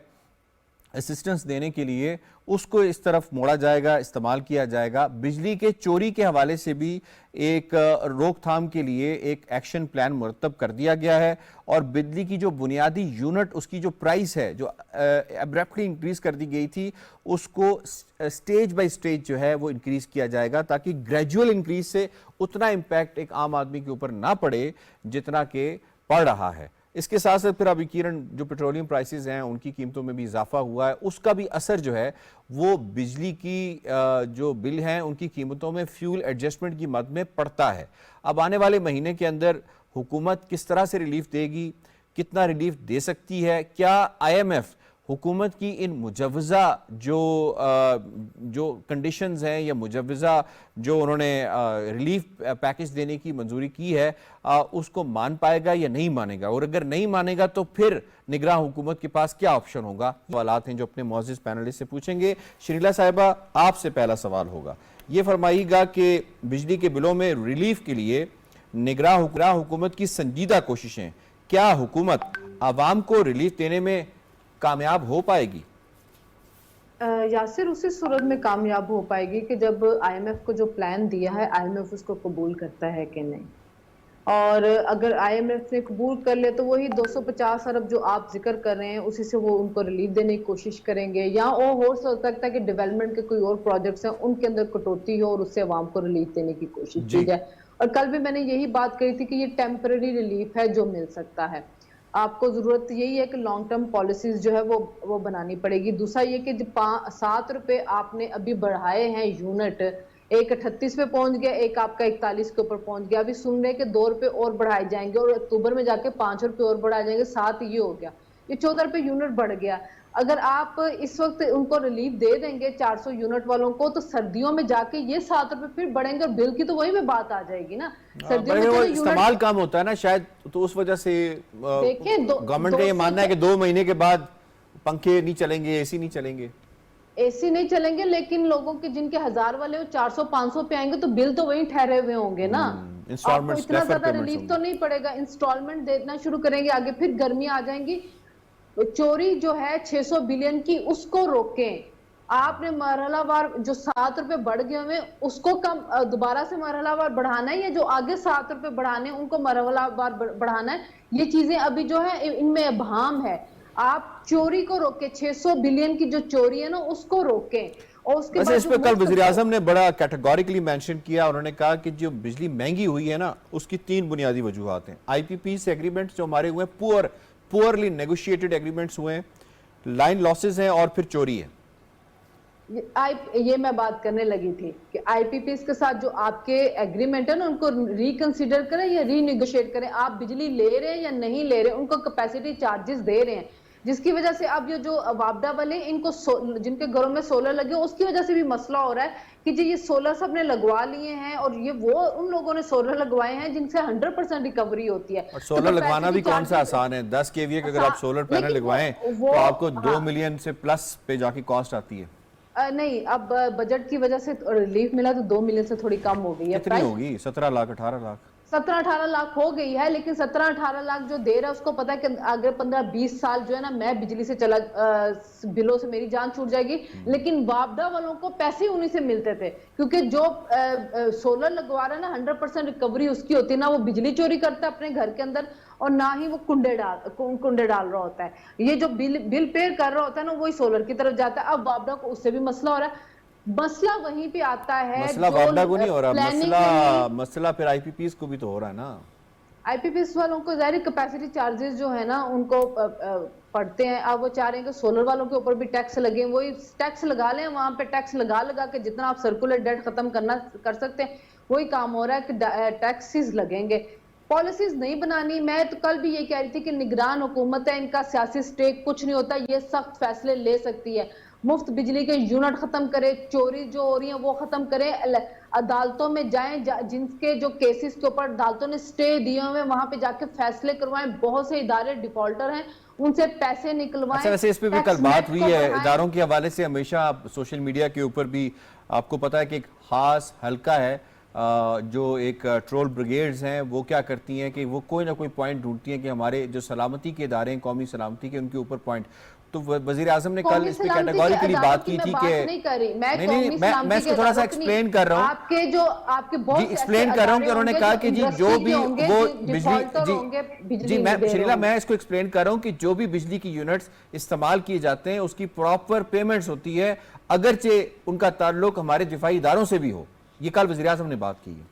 असिस्टेंस देने के लिए, उसको इस तरफ मोड़ा जाएगा, इस्तेमाल किया जाएगा। बिजली के चोरी के हवाले से भी एक रोकथाम के लिए एक एक्शन प्लान मुरतब कर दिया गया है। और बिजली की जो बुनियादी यूनिट, उसकी जो प्राइस है जो एब्रप्टली इंक्रीज कर दी गई थी, उसको स्टेज बाय स्टेज जो है वो इंक्रीज किया जाएगा, ताकि ग्रेजुअल इंक्रीज से उतना इम्पैक्ट एक आम आदमी के ऊपर ना पड़े जितना कि पड़ रहा है। इसके साथ साथ फिर अभी किरण जो पेट्रोलियम प्राइसेस हैं उनकी कीमतों में भी इजाफा हुआ है, उसका भी असर जो है वो बिजली की जो बिल हैं उनकी कीमतों में फ्यूल एडजस्टमेंट की मद में पड़ता है। अब आने वाले महीने के अंदर हुकूमत किस तरह से रिलीफ देगी, कितना रिलीफ दे सकती है, क्या IMF हुकूमत की इन मुजवज़ा जो कंडीशंस हैं या मुजवज़ा जो उन्होंने रिलीफ पैकेज देने की मंजूरी की है उसको मान पाएगा या नहीं मानेगा, और अगर नहीं मानेगा तो फिर निगरान हुकूमत के पास क्या ऑप्शन होगा? सवालात हैं जो अपने मौजूद पैनलिस्ट से पूछेंगे। शरीला साहिबा, आपसे पहला सवाल होगा, ये फरमाइएगा कि बिजली के बिलों में रिलीफ के लिए निगरान हुकूमत की संजीदा कोशिशें, क्या हुकूमत आवाम को रिलीफ देने में कामयाब हो पाएगी? यासिर, उसी सूरत में कामयाब हो पाएगी कि जब आईएमएफ को जो प्लान दिया है आईएमएफ उसको कबूल करता है कि नहीं। और अगर आईएमएफ ने कबूल कर ले तो वही 250 अरब जो आप जिक्र कर रहे हैं उसी से वो उनको रिलीफ देने की कोशिश करेंगे, या वो हो सकता है कि डेवलपमेंट के कोई और प्रोजेक्ट्स हैं उनके अंदर कटौती हो और उससे आवाम को रिलीफ देने की कोशिश की जाए। और कल भी मैंने यही बात कही थी कि ये टेम्पररी रिलीफ है जो मिल सकता है। आपको जरूरत यही है कि लॉन्ग टर्म पॉलिसीज जो है वो बनानी पड़ेगी। दूसरा ये कि 7 रुपए आपने अभी बढ़ाए हैं यूनिट, एक 38 पे पहुंच गया, एक आपका 41 के ऊपर पहुंच गया। अभी सुन रहे कि 2 रुपए और बढ़ाए जाएंगे और अक्टूबर में जाके 5 रुपए और बढ़ाए जाएंगे, 7 ये हो गया, ये 14 रुपए यूनिट बढ़ गया। अगर आप इस वक्त उनको रिलीफ दे देंगे 400 यूनिट वालों को, तो सर्दियों में जाके ये 7 रुपए फिर बढ़ेंगे और बिल की तो वही में बात आ जाएगी ना। सर्दियों में तो इस्तेमाल कम होता है ना शायद, तो उस वजह से गवर्नमेंट का ये मानना है कि 2 महीने के बाद पंखे नहीं चलेंगे, एसी नहीं चलेंगे। एसी नहीं चलेंगे, लेकिन लोगों के जिनके 1000 वाले वो 400-500 पे आएंगे तो बिल तो वही ठहरे हुए होंगे ना। आपको इतना ज्यादा रिलीफ तो नहीं पड़ेगा, इंस्टॉलमेंट देना शुरू करेंगे। आगे फिर गर्मी आ जाएंगी, चोरी जो है 600 बिलियन की उसको रोकें। आपने मरहलावार जो 7 रुपए बढ़ गए हुए उसको कम दोबारा से मरहलावार बढ़ाना है, या जो आगे 7 रुपए बढ़ाने उनको मरहलावार बढ़ाना है। ये चीजें अभी जो है इनमें अभाम है। आप चोरी को रोके, 600 बिलियन की जो चोरी है ना उसको रोकें। और उसके बाद इस पे कल वज़ीर-ए-आज़म ने बड़ा कैटेगोरिकली मेंशन किया, उन्होंने कहा कि जो बिजली महंगी हुई है ना उसकी 3 बुनियादी वजूहात हैं। आईपीपी से एग्रीमेंट्स जो हमारे हुए पुअरली नेगोशिएटेड एग्रीमेंट्स हुए हैं, लाइन लॉसेस हैं और फिर चोरी है। ये मैं बात करने लगी थी कि आईपीपीस के साथ जो आपके एग्रीमेंट है ना उनको रिकंसीडर करें या रीनेगोशिएट करें। आप बिजली ले रहे हैं या नहीं ले रहे, उनको कैपेसिटी चार्जेस दे रहे हैं, जिसकी वजह से अब ये जो वापडा वाले इनको जिनके घरों में सोलर लगे उसकी वजह से भी मसला हो रहा है कि जी ये सोलर सबने लगवा लिए हैं और ये वो उन लोगों ने सोलर लगवाए हैं जिनसे 100% रिकवरी होती है। और सोलर लगवाना भी कौन सा आसान है? 10 केवीए अगर आप सोलर पैनल लगवाएं तो आपको 2 मिलियन से प्लस पे जाके कॉस्ट आती है। नहीं, अब बजट की वजह से रिलीफ मिला तो 2 मिलियन से थोड़ी कम हो गई है। कितनी होगी? 17 लाख 18 लाख 17-18 लाख हो गई है, लेकिन 17-18 लाख जो दे रहा है उसको पता है कि अगर 15-20 साल जो है ना मैं बिजली से चला बिलों से मेरी जान छूट जाएगी। लेकिन वापडा वालों को पैसे उन्हीं से मिलते थे, क्योंकि जो सोलर लगवा रहा है ना 100% रिकवरी उसकी होती है ना, वो बिजली चोरी करता है अपने घर के अंदर और ना ही वो कुंडे डाल रहा होता है। ये जो बिल पे कर रहा होता है ना वही सोलर की तरफ जाता है। अब वापडा को उससे भी मसला हो रहा है। मसला वहीं पे आता है, मसला वापडा को नहीं हो रहा, मसला फिर आईपीपीस को भी तो हो रहा है ना। आईपीपीएस वालों को जाहिर कैपेसिटी चार्जेस जो है ना उनको पड़ते हैं। अब वो चाह रहे हैं कि सोलर वालों के ऊपर भी टैक्स लगे, वही टैक्स लगा लें, वहां पे टैक्स लगा के जितना आप सर्कुलर डेट खत्म कर सकते हैं वही काम हो रहा है कि टैक्सेस लगेंगे। पॉलिसीज नहीं बनानी। मैं तो कल भी ये कह रही थी कि निगरान हुकूमत है, इनका सियासी स्टेक कुछ नहीं होता, ये सख्त फैसले ले सकती है। मुफ्त बिजली के यूनिट खत्म करे, चोरी जो हो रही है वो खत्म करे, अदालतों में जाएं, जिनके जो केसेस के ऊपर अदालतों ने स्टे दिए हुए वहां पे जाके फैसले करवाएं। बहुत से इदारे डिफॉल्टर हैं, उनसे पैसे निकलवाएं। अच्छा, वैसे इस पे भी कल बात हुई है इदारों के हवाले से। हमेशा आप सोशल मीडिया के ऊपर भी आपको पता है कि एक खास हल्का है जो एक ट्रोल ब्रिगेड्स हैं, वो क्या करती हैं कि वो कोई ना कोई पॉइंट ढूंढती हैं कि हमारे जो सलामती के इदारे हैं, कौमी सलामती के, उनके ऊपर पॉइंट। तो वजीर आजम ने कल इस पे कैटेगोरिकली बात की थी कि मैं इसको थोड़ा सा एक्सप्लेन कर रहा हूँ, एक्सप्लेन कर रहा हूँ कि उन्होंने कहा कि जी जो भी वो बिजली मैं शरीला मैं इसको एक्सप्लेन कर रहा हूँ कि जो भी बिजली की यूनिट्स इस्तेमाल किए जाते हैं उसकी प्रॉपर पेमेंट्स होती है, अगरचे उनका ताल्लुक हमारे दिफाई इदारों से भी हो। ये कल वज़ीर आज़म ने बात की है।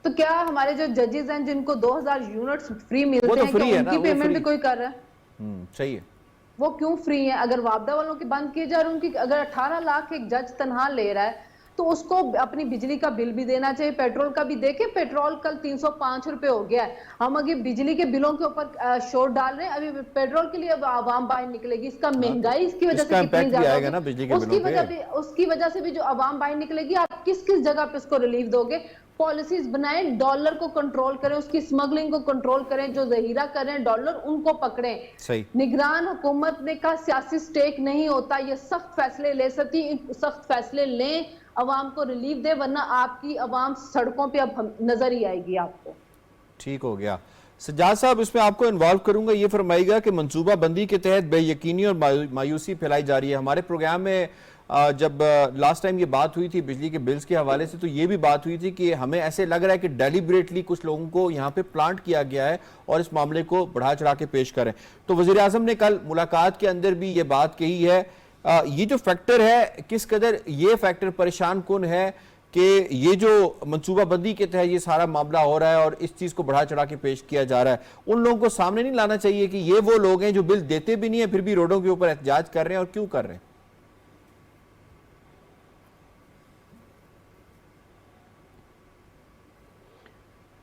तो क्या हमारे जो जजेस हैं जिनको 2000 यूनिट्स फ्री मिलते हैं, क्या उनकी पेमेंट भी कोई कर रहा है? सही है, वो क्यों फ्री है? अगर वापडा वालों की बंद किए जा रहे हैं, उनकी अगर 18 लाख एक जज तनहा ले रहा है, तो उसको अपनी बिजली का बिल भी देना चाहिए, पेट्रोल का भी। देखे पेट्रोल कल 305 रुपए हो गया है। हम अगर बिजली के बिलों के ऊपर शोर डाल रहे हैं, अभी पेट्रोल के लिए अब आवाम बाहर निकलेगी। इसका महंगाई इसकी वजह से कितनी ज्यादा होगी, उसकी वजह से भी जो आवाम बाहर निकलेगी। आप किस किस जगह पे इसको रिलीफ दोगे? पॉलिसीज बनाएं, डॉलर को कंट्रोल करें, उसकी स्मगलिंग को कंट्रोल करें, जो जहीरा करें डॉलर उनको पकड़ें। सही। निगरान हुकूमत ने का सियासी स्टेक नहीं होता, ये सख्त फैसले ले सकती, सख्त फैसले लें, अवाम को रिलीफ दे, वरना आपकी अवाम सड़कों पे अब नजर ही आएगी आपको। ठीक हो गया। सज्जाद साहब, इसमें आपको इन्वॉल्व करूंगा। ये फरमाइएगा कि मंसूबा बंदी के तहत बेयकीनी और मायूसी फैलाई जा रही है। हमारे प्रोग्राम में जब लास्ट टाइम ये बात हुई थी बिजली के बिल्स के हवाले से, तो ये भी बात हुई थी कि हमें ऐसे लग रहा है कि डेलिब्रेटली कुछ लोगों को यहाँ पे प्लांट किया गया है और इस मामले को बढ़ा चढ़ा के पेश करें। तो वज़ीर आज़म ने कल मुलाकात के अंदर भी ये बात कही है। ये जो फैक्टर है, किस कदर ये फैक्टर परेशान कुन है कि ये जो मनसूबा बंदी के तहत ये सारा मामला हो रहा है और इस चीज़ को बढ़ा चढ़ा के पेश किया जा रहा है, उन लोगों को सामने नहीं लाना चाहिए कि ये वो लोग हैं जो बिल देते भी नहीं है फिर भी रोडों के ऊपर एहतजाज कर रहे हैं, और क्यों कर रहे हैं?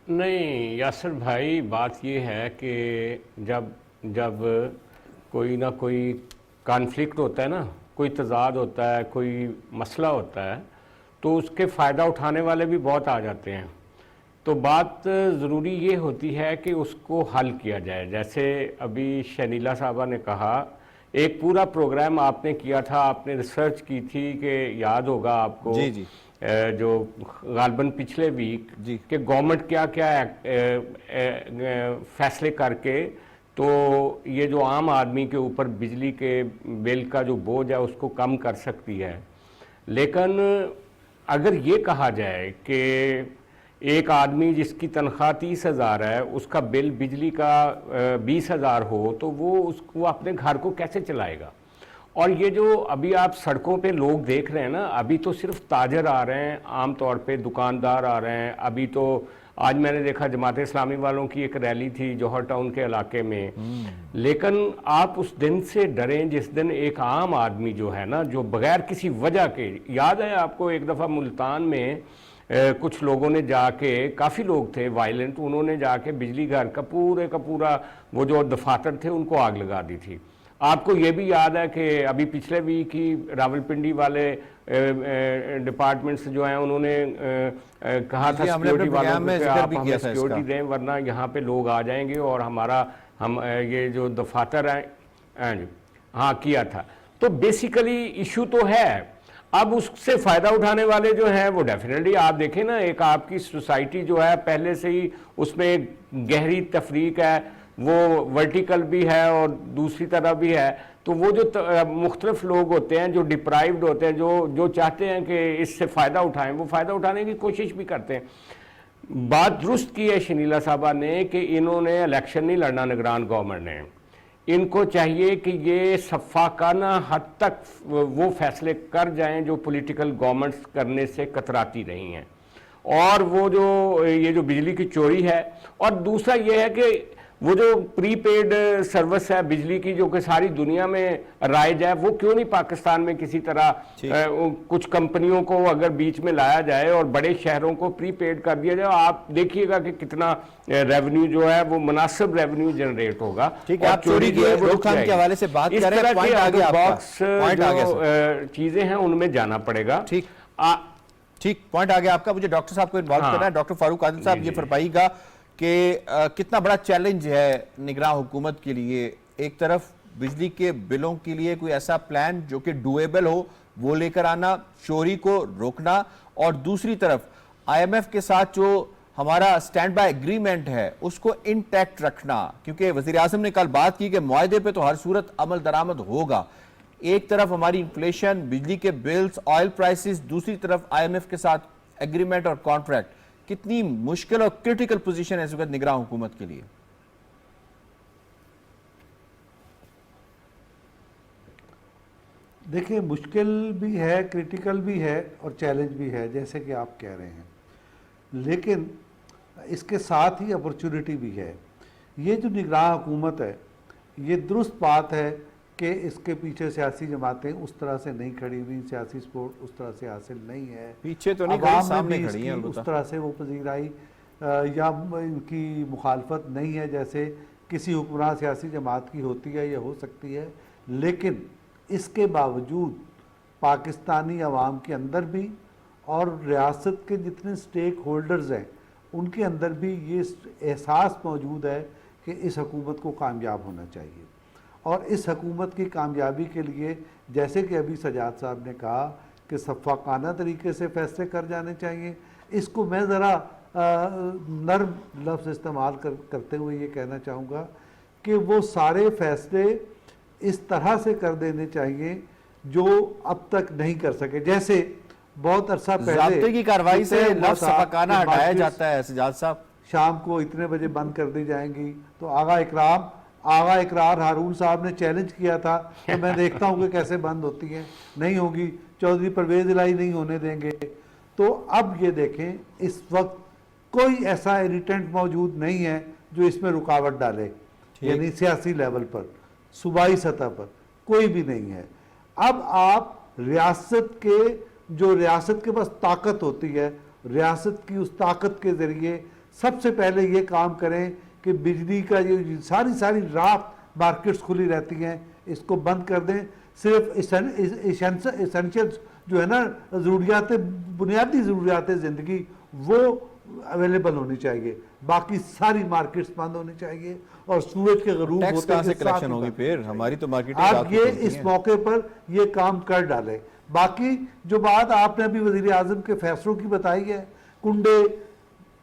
नहीं यासिर भाई, बात ये है कि जब जब कोई ना कोई कॉन्फ्लिक्ट होता है ना, कोई तजाद होता है, कोई मसला होता है, तो उसके फ़ायदा उठाने वाले भी बहुत आ जाते हैं। तो बात ज़रूरी ये होती है कि उसको हल किया जाए। जैसे अभी शनीला साहबा ने कहा, एक पूरा प्रोग्राम आपने किया था, आपने रिसर्च की थी कि याद होगा आपको। जी जी। जो गालबन पिछले वीक कि गवर्नमेंट क्या क्या फैसले करके तो ये जो आम आदमी के ऊपर बिजली के बिल का जो बोझ है उसको कम कर सकती है। लेकिन अगर ये कहा जाए कि एक आदमी जिसकी तनख्वाह 30,000 है, उसका बिल बिजली का 20,000 हो, तो वो अपने घर को कैसे चलाएगा? और ये जो अभी आप सड़कों पे लोग देख रहे हैं ना, अभी तो सिर्फ ताजर आ रहे हैं, आम तौर पे दुकानदार आ रहे हैं। अभी तो आज मैंने देखा जमात इस्लामी वालों की एक रैली थी जौहर टाउन के इलाके में। लेकिन आप उस दिन से डरें जिस दिन एक आम आदमी जो है ना, जो बगैर किसी वजह के, याद है आपको एक दफ़ा मुल्तान में कुछ लोगों ने जाके, काफ़ी लोग थे वायलेंट, उन्होंने जाके बिजली घर का पूरा वो जो दफातर थे उनको आग लगा दी थी। आपको ये भी याद है कि अभी पिछले वीक ही रावलपिंडी वाले डिपार्टमेंट्स जो हैं उन्होंने कहा था सिक्योरिटी वालों को कि आप हमें सिक्योरिटी दें, वरना यहाँ पे लोग आ जाएंगे और हम ये जो दफातर हैं, हाँ किया था। तो बेसिकली इशू तो है। अब उससे फ़ायदा उठाने वाले जो हैं वो डेफिनेटली, आप देखें ना, एक आपकी सोसाइटी जो है पहले से ही उसमें गहरी तफरीक है, वो वर्टिकल भी है और दूसरी तरफ भी है। तो वो जो मुख्तलिफ लोग होते हैं, जो डिप्राइव्ड होते हैं, जो चाहते हैं कि इससे फ़ायदा उठाएं, वो फ़ायदा उठाने की कोशिश भी करते हैं। बात दुरुस्त की है शनीला साहबा ने कि इन्होंने इलेक्शन नहीं लड़ना, निगरान गवर्नमेंट ने। इनको चाहिए कि ये शफ़ाकाना हद तक वो फैसले कर जाएं जो पॉलिटिकल गवर्नमेंट्स करने से कतराती रही हैं। और वो जो ये जो बिजली की चोरी है, और दूसरा ये है कि वो जो प्रीपेड सर्विस है बिजली की, जो कि सारी दुनिया में राइज है, वो क्यों नहीं पाकिस्तान में किसी तरह कुछ कंपनियों को अगर बीच में लाया जाए और बड़े शहरों को प्रीपेड कर दिया जाए। आप देखिएगा कि कितना रेवेन्यू जो है वो मुनासिब रेवेन्यू जनरेट होगा। ठीक है, आप चोरी की रोकथाम के हवाले से बात कर रहे हैं, पॉइंट आ गया आपका, चीजें हैं उनमें जाना पड़ेगा। ठीक, पॉइंट आ गया आपका। मुझे डॉक्टर साहब को इन्वॉल्व करना है। डॉक्टर फारूक आदिल साहब, ये फरमाइएगा कि कितना बड़ा चैलेंज है निगरान हुकूमत के लिए। एक तरफ बिजली के बिलों के लिए कोई ऐसा प्लान जो कि डुएबल हो वो लेकर आना, चोरी को रोकना, और दूसरी तरफ IMF के साथ जो हमारा स्टैंड बाय एग्रीमेंट है उसको इंटैक्ट रखना, क्योंकि वज़ीर आज़म ने कल बात की कि मुआहदे पे तो हर सूरत अमल दरामद होगा। एक तरफ हमारी इन्फ्लेशन, बिजली के बिल्स, ऑयल प्राइसेस, दूसरी तरफ IMF के साथ एग्रीमेंट और कॉन्ट्रैक्ट। कितनी मुश्किल और क्रिटिकल पोजीशन है इस वक्त निगरान हुकूमत के लिए? देखिए, मुश्किल भी है, क्रिटिकल भी है और चैलेंज भी है, जैसे कि आप कह रहे हैं। लेकिन इसके साथ ही अपॉर्चुनिटी भी है। ये जो निगरान हुकूमत है, ये दुरुस्त बात है कि इसके पीछे सियासी जमातें उस तरह से नहीं खड़ी हुई, सियासी सपोर्ट उस तरह से हासिल नहीं है, पीछे तो नहीं अवाम खड़ी, में सामने भी खड़ी है इसकी उस तरह से वो पजीर आई या इनकी मुखालफत नहीं है जैसे किसी हुक्मरान सियासी जमात की होती है या हो सकती है। लेकिन इसके बावजूद पाकिस्तानी अवाम के अंदर भी और रियासत के जितने स्टेक होल्डर्स हैं उनके अंदर भी ये एहसास मौजूद है कि इस हुकूमत को कामयाब होना चाहिए। और इस हुकूमत की कामयाबी के लिए जैसे कि अभी सजाद साहब ने कहा कि शफ़ाक़ाना तरीके से फैसले कर जाने चाहिए, इसको मैं ज़रा नर्म लफ्ज़ इस्तेमाल करते हुए ये कहना चाहूँगा कि वो सारे फैसले इस तरह से कर देने चाहिए जो अब तक नहीं कर सके। जैसे बहुत अरसा पहले ज़ाब्ते की कार्रवाई से लफ्ज़ शफ़ाक़ाना हटाया जाता है सजाद साहब, शाम को इतने बजे बंद कर दी जाएंगी, तो आगा इकरार हारून साहब ने चैलेंज किया था, तो मैं देखता हूँ कि कैसे बंद होती हैं, नहीं होगी, चौधरी परवेज़ इलाही नहीं होने देंगे। तो अब ये देखें इस वक्त कोई ऐसा इरिटेंट मौजूद नहीं है जो इसमें रुकावट डाले, यानी सियासी लेवल पर, सूबाई सतह पर कोई भी नहीं है। अब आप रियासत के पास ताकत होती है, रियासत की उस ताकत के ज़रिए सबसे पहले ये काम करें कि बिजली का ये सारी रात मार्केट्स खुली रहती हैं, इसको बंद कर दें। सिर्फ इसेंशियल्स जो है ना, बुनियादी ज़रूरियात ज़िंदगी वो अवेलेबल होनी चाहिए, बाकी सारी मार्केट्स बंद होनी चाहिए। और सूरज के गरूब होते से कलेक्शन होगी फिर हमारी तो मार्केट आप ये इस मौके पर ये काम कर डालें। बाकी जो बात आपने अभी वज़ीर आज़म के फैसलों की बताई है, कुंडे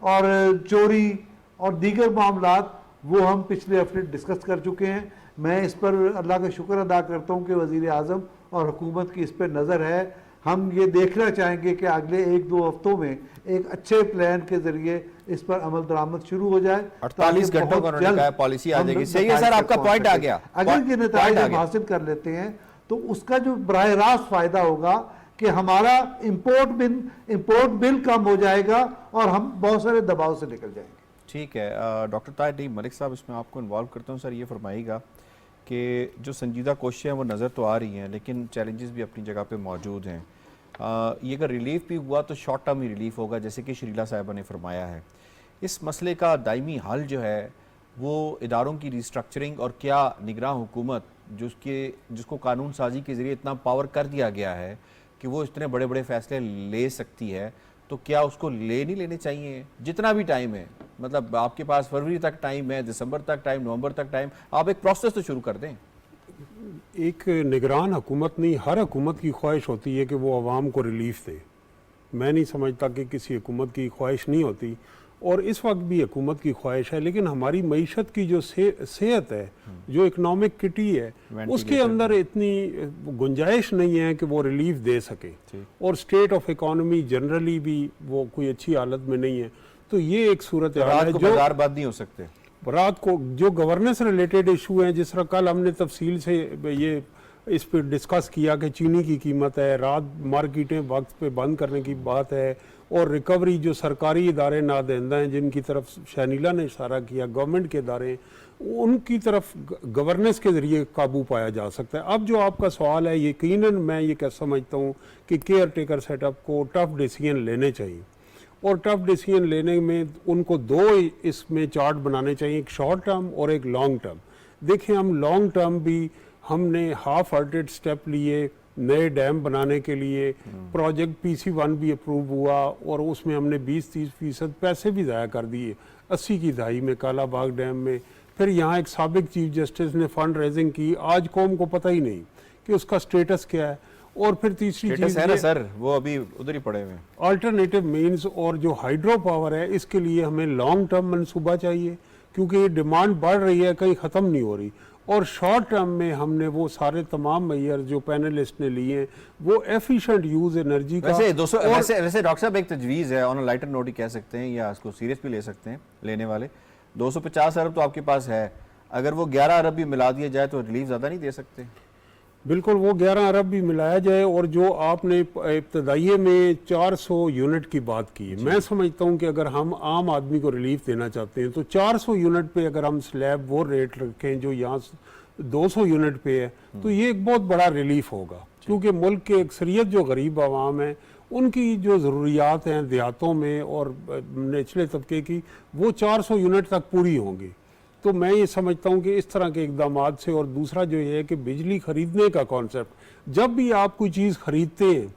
और चोरी और दीगर मामलात, वो हम पिछले हफ्ते डिस्कस कर चुके हैं। मैं इस पर अल्लाह का शुक्र अदा करता हूँ कि वज़ीर आज़म और हुकूमत की इस पर नज़र है। हम ये देखना चाहेंगे कि अगले 1-2 हफ्तों में एक अच्छे प्लान के जरिए इस पर अमल दरामद शुरू हो जाए। 48 घंटों का उन्होंने कहा पॉलिसी आ जाएगी। सही है सर, आपका पॉइंट आ गया। अगर ये नतीजे हम हासिल कर लेते हैं तो उसका जो बराह रास्त फायदा होगा कि हमारा इंपोर्ट बिल कम हो जाएगा और हम बहुत सारे दबाव से निकल जाएंगे। ठीक है, डॉक्टर ताहिर डी मलिक साहब, इसमें आपको इन्वॉल्व करता हूँ। सर ये फरमाइएगा कि जो संजीदा कोशिशें हैं वो नज़र तो आ रही हैं, लेकिन चैलेंजेस भी अपनी जगह पे मौजूद हैं। ये अगर रिलीफ भी हुआ तो शॉर्ट टर्म ही रिलीफ होगा, जैसे कि शरीला साहिबा ने फरमाया है। इस मसले का दायमी हल जो है वो इदारों की रिस्ट्रक्चरिंग और क्या निगरान हुकूमत जिसको कानून साजी के ज़रिए इतना पावर कर दिया गया है कि वो इतने बड़े बड़े फैसले ले सकती है, तो क्या उसको नहीं लेने चाहिए? जितना भी टाइम है, मतलब आपके पास फरवरी तक टाइम है, दिसंबर तक टाइम, नवंबर तक टाइम, आप एक प्रोसेस तो शुरू कर दें। एक निगरान हुकूमत नहीं, हर हुकूमत की ख्वाहिश होती है कि वो आवाम को रिलीफ दे। मैं नहीं समझता कि किसी हुकूमत की ख्वाहिश नहीं होती, और इस वक्त भी हुकूमत की ख्वाहिश है, लेकिन हमारी मईशत की जो सेहत है, जो इकनॉमिक किटी है, उसके अंदर इतनी गुंजाइश नहीं है कि वो रिलीफ दे सके, और स्टेट ऑफ इकॉनमी जनरली भी वो कोई अच्छी हालत में नहीं है। तो ये एक सूरत हाल है जो बाजार बंद नहीं हो सकते। रात को जो गवर्नेंस रिलेटेड इशू हैं, जिस तरह कल हमने तफसील से ये इस पर डिस्कस किया कि चीनी की कीमत है, रात मार्केटें वक्त पे बंद करने की बात है, और रिकवरी जो सरकारी इदारे नादहिंदा हैं जिनकी तरफ शनीला ने इशारा किया, गवर्नमेंट के इदारे, उनकी तरफ गवर्नेंस के ज़रिए काबू पाया जा सकता है। अब जो आपका सवाल है, यकीनन मैं ये कह समझता हूँ कि केयर टेकर सेटअप को टफ डिसीजन लेने चाहिए, और टफ डिसीजन लेने में उनको दो इसमें चार्ट बनाने चाहिए, एक शॉर्ट टर्म और एक लॉन्ग टर्म। देखें, हम लॉन्ग टर्म भी हमने हाफ हार्टेड स्टेप लिए नए डैम बनाने के लिए। प्रोजेक्ट PC1 भी अप्रूव हुआ और उसमें हमने 20-30% पैसे भी ज़ाया कर दिए 80 की दहाई में काला बाग डैम में। फिर यहाँ एक साबिक चीफ जस्टिस ने फंड रेजिंग की, आज कौम को पता ही नहीं कि उसका स्टेटस क्या है। और फिर तीसरी चीज़ है ना सर, वो अभी उधर ही पड़े हुए अल्टरनेटिव मीन्स, और जो हाइड्रो पावर है, इसके लिए हमें लॉन्ग टर्म मनसूबा चाहिए, क्योंकि ये डिमांड बढ़ रही है, कहीं ख़त्म नहीं हो रही। और शॉर्ट टर्म में हमने वो सारे तमाम मैयर जो पैनलिस्ट ने लिए, वो एफिशिएंट यूज एनर्जी का। वैसे डॉक्टर साहब एक तजवीज़ है, ऑन लाइटर नोट ही कह सकते हैं या इसको सीरियस भी ले सकते हैं लेने वाले, 250 अरब तो आपके पास है, अगर वो 11 अरब भी मिला दिया जाए तो रिलीफ ज़्यादा नहीं दे सकते? बिल्कुल, वो 11 अरब भी मिलाया जाए। और जो आपने इब्तदाइये में 400 यूनिट की बात की, मैं समझता हूँ कि अगर हम आम आदमी को रिलीफ देना चाहते हैं तो 400 यूनिट पे अगर हम स्लैब वो रेट रखें जो यहाँ 200 यूनिट पे है, तो ये एक बहुत बड़ा रिलीफ होगा, क्योंकि मुल्क के अक्सरियत जो गरीब आवाम है उनकी जो ज़रूरियात हैं देहातों में और निचले तबके की, वो 400 यूनिट तक पूरी होंगी। तो मैं ये समझता हूँ कि इस तरह के इकदाम से, और दूसरा जो ये है कि बिजली खरीदने का कॉन्सेप्ट, जब भी आप कोई चीज़ खरीदते हैं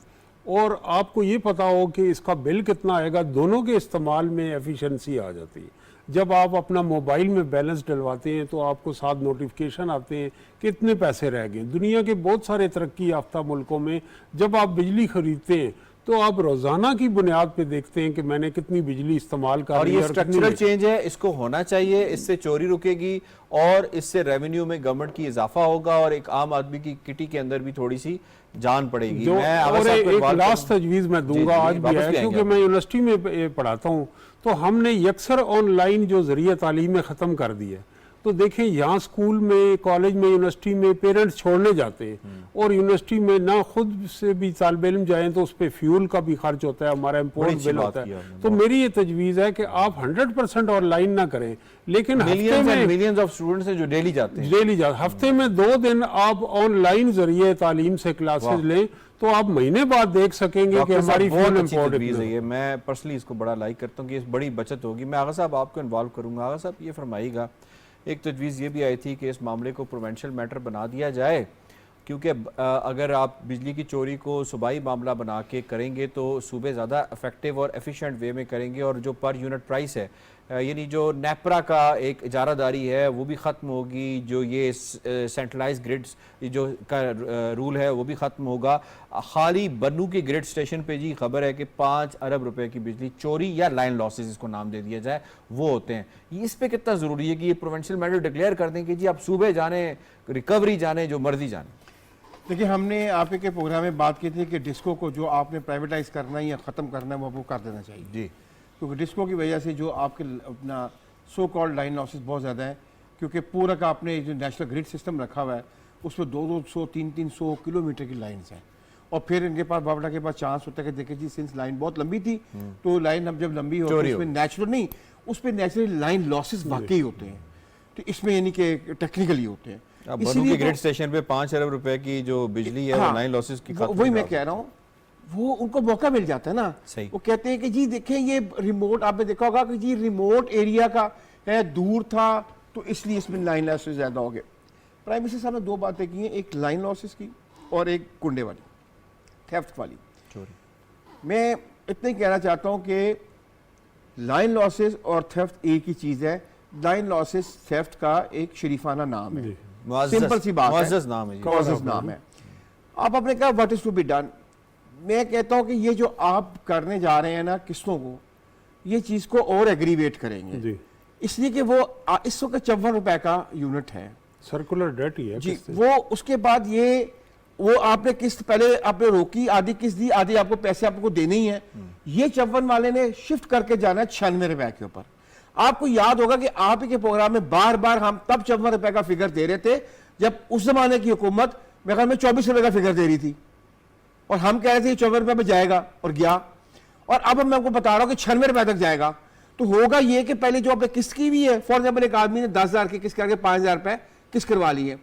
और आपको ये पता हो कि इसका बिल कितना आएगा, दोनों के इस्तेमाल में एफिशिएंसी आ जाती है। जब आप अपना मोबाइल में बैलेंस डलवाते हैं तो आपको साथ नोटिफिकेशन आते हैं कि इतने पैसे रह गए। दुनिया के बहुत सारे तरक्की याफ्ता मुल्कों में जब आप बिजली खरीदते हैं तो आप रोजाना की बुनियाद पे देखते हैं कि मैंने कितनी बिजली इस्तेमाल कर और ये स्ट्रक्चरल चेंज है, इसको होना चाहिए, इससे चोरी रुकेगी और इससे रेवेन्यू में गवर्नमेंट की इजाफा होगा और एक आम आदमी की किटी के अंदर भी थोड़ी सी जान पड़ेगी। जो मैं और एक लास्ट तजवीज मैं दूंगा आज भी है, क्योंकि मैं यूनिवर्सिटी में पढ़ाता हूँ, तो हमने यकसर ऑनलाइन जो जरिए तालीम में ख़त्म कर दिया। तो देखें यहाँ स्कूल में, कॉलेज में, यूनिवर्सिटी में पेरेंट्स छोड़ने जाते हैं और यूनिवर्सिटी में ना खुद से भी तालिब इल्म जाएं तो उस पर फ्यूल का भी खर्च होता है, हमारा इम्पोर्ट बिल होता है। तो मेरी ये तजवीज़ है कि आप 100% ऑनलाइन ना करें, लेकिन मिलियंस ऑफ स्टूडेंट्स हैं जो डेली जाते हैं, हफ्ते में 2 दिन आप ऑनलाइन जरिए तालीम से क्लासेस लें तो आप महीने बाद देख सकेंगे कि हमारी फ्यूल इम्पोर्ट है। मैं पर्सनली इसको बड़ा लाइक करता हूँ कि इस बड़ी बचत होगी। मैं आगा साहब आपको इन्वॉल्व करूँगा। आगा साहब ये फरमाइएगा, एक तजवीज़ ये भी आई थी कि इस मामले को प्रोवेंशियल मैटर बना दिया जाए, क्योंकि अगर आप बिजली की चोरी को सूबाई मामला बना के करेंगे तो सूबे ज़्यादा इफेक्टिव और एफिशिएंट वे में करेंगे और जो पर यूनिट प्राइस है, यानी जो नेपरा का एक इजारादारी है वो भी ख़त्म होगी, जो ये सेंट्रलाइज ग्रिड्स जो का रूल है वो भी ख़त्म होगा। खाली बन्नू के ग्रिड स्टेशन पे जी खबर है कि 5 अरब रुपए की बिजली चोरी या लाइन लॉसेस इसको नाम दे दिया जाए वो होते हैं। इस पे कितना ज़रूरी है कि ये प्रोवेंशियल मैटर डिक्लेयर कर दें कि जी आप सूबे जाने, रिकवरी जाने, जो मर्जी जाने। देखिए, हमने आपके के प्रोग्राम में बात की थी कि डिस्को को जो आपने प्राइवेटाइज करना है या ख़त्म करना है वो आपको कर देना चाहिए जी, क्योंकि डिस्को की वजह से जो आपके अपना सो कॉल्ड लाइन लॉसेस बहुत ज़्यादा है, क्योंकि पूरा का आपने जो नेशनल ग्रिड सिस्टम रखा हुआ है उसमें 200, 300 किलोमीटर की लाइन्स हैं और फिर इनके पास बाबरा के पास चांस होता है कि देखे जी सिंस लाइन बहुत लंबी थी तो लाइन अब जब लंबी हो तो उसमें नेचुरल नहीं, उस पर नेचुरल लाइन लॉसेस वाकई होते हैं। तो इसमें यानी कि टेक्निकली होते हैं। इसीलिए ग्रिड स्टेशन पे 5 अरब रुपए की जो बिजली है वो लाइन लॉसेस की वही मैं कह रहा हूँ, वो उनको मौका मिल जाता है ना। सही। वो कहते हैं कि जी देखें ये रिमोट, आपने देखा होगा कि जी रिमोट एरिया का है, दूर था तो इसलिए इसमें लाइन लॉसेस ज़्यादा हो गए। प्राइम मिनिस्टर साहब ने 2 बातें की हैं, एक लाइन लॉसेस की और एक कुंडे वाली, थेफ्ट वाली चोरी। मैं इतना ही कहना चाहता हूँ कि लाइन लॉसेस और थेफ्ट एक ही चीज़ है। लाइन लॉसेस थेफ्ट का एक शरीफाना नाम है, सिंपल सी बात है, मुअज़्ज़ज़ नाम है। आप आपने कहा what is to be done. मैं कहता हूं कि ये जो आप करने जा रहे हैं ना किस्तों को, ये चीज को और एग्रीवेट करेंगे, इसलिए कि वो इस वक्त 54 रुपए का यूनिट है, सर्कुलर डेट ही है जी। वो उसके बाद ये वो आपने किस्त पहले आपने रोकी, आधी किस्त दी, आधी आपको पैसे आपको देने ही है। ये 54 वाले ने शिफ्ट करके जाना है 96 रुपए के ऊपर। आपको याद होगा कि आप ही के प्रोग्राम में बार बार हम तब 54 रुपए का फिगर दे रहे थे जब उस जमाने की हुकूमत मेरे ख्याल में 24 रुपए का फिगर दे रही थी और हम कह रहे थे 54 रुपए में जाएगा और गया। और अब मैं आपको बता रहा हूं कि 96 रुपए तक जाएगा। तो होगा ये कि पहले जो आपने किस्त की भी है, फॉर एग्जाम्पल एक आदमी ने 10,000 की किस्त करके 5,000 रुपए किस्त करवा ली है,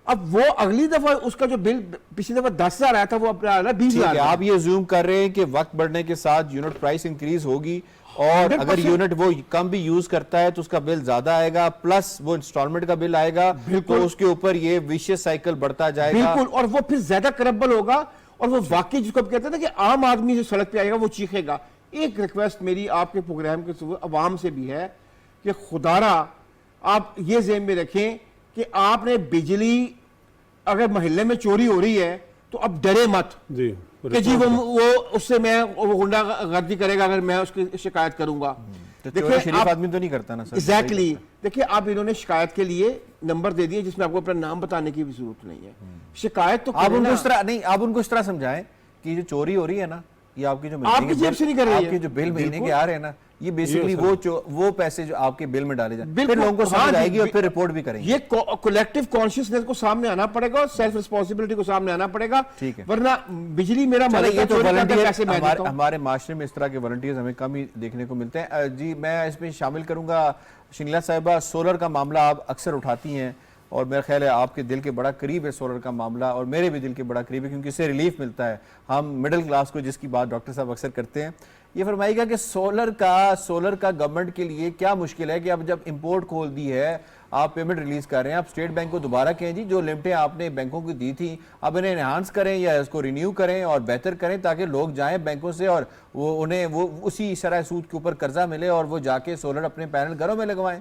अब वो अगली दफा उसका जो बिल पिछली दफा 10,000 आया था वो अपना आ रहा है 20,000। आप ये जूम कर रहे हैं कि वक्त बढ़ने के साथ यूनिट प्राइस इंक्रीज होगी और अगर यूनिट वो कम भी यूज करता है तो उसका बिल ज्यादा आएगा, प्लस वो इंस्टॉलमेंट का बिल आएगा, तो उसके ऊपर ये विशियस साइकिल बढ़ता जाएगा। बिल्कुल, और वो फिर ज्यादा करबल होगा और वो वाकई जिसको आप कहते हैं ना कि आम आदमी जो सड़क पे आएगा वो चीखेगा। एक रिक्वेस्ट मेरी आपके प्रोग्राम के अवाम से भी है कि खुदारा आप ये ज़हन में रखें कि आपने बिजली अगर मोहल्ले में चोरी हो रही है तो अब डरे मत जी कि जी वो उससे मैं वो गुंडागर्दी करेगा अगर मैं उसकी शिकायत करूंगा। देखिए शरीफ आदमी तो नहीं करता ना सर। एग्जैक्टली। देखिए आप इन्होंने शिकायत के लिए नंबर दे दिए जिसमें आपको अपना नाम बताने की भी जरूरत नहीं है। शिकायत तो आप उनको इस तरह नहीं, आप उनको इस तरह समझाएं कि जो चोरी हो रही है ना ये आपकी जो आपकी जेब से नहीं कर रही है, आपके जो बिल महीने के आ रहे हैं ना ये बेसिकली वो पैसे जो आपके बिल में डाले जाए फिर लोगों को समझ आएगी और फिर रिपोर्ट भी करेंगे। ये कलेक्टिव कॉन्शियसनेस को सामने आना पड़ेगा और सेल्फ रिस्पांसिबिलिटी को सामने आना पड़ेगा। ठीक है, वरना बिजली मेरा तो हमारे माशरे में इस तरह के वॉलंटियर्स हमें कम ही देखने को मिलते हैं। जी मैं इसमें शामिल करूंगा शिंगला साहिबा, सोलर का मामला आप अक्सर उठाती हैं और मेरा ख्याल है आपके दिल के बड़ा करीब है सोलर का मामला, और मेरे भी दिल के बड़ा करीब है, क्योंकि इससे रिलीफ मिलता है हम मिडिल क्लास को, जिसकी बात डॉक्टर साहब अक्सर करते हैं। ये फरमाइएगा कि सोलर का गवर्नमेंट के लिए क्या मुश्किल है कि अब जब इंपोर्ट खोल दी है, आप पेमेंट रिलीज कर रहे हैं, आप स्टेट बैंक को दोबारा कहें जी जो लिमिटें आपने बैंकों को दी थी अब इन्हें एनहांस करें या इसको रिन्यू करें और बेहतर करें, ताकि लोग जाएं बैंकों से और उन्हें उसी शरह सूद के ऊपर कर्जा मिले और वो जाके सोलर अपने पैनल घरों में लगवाएं।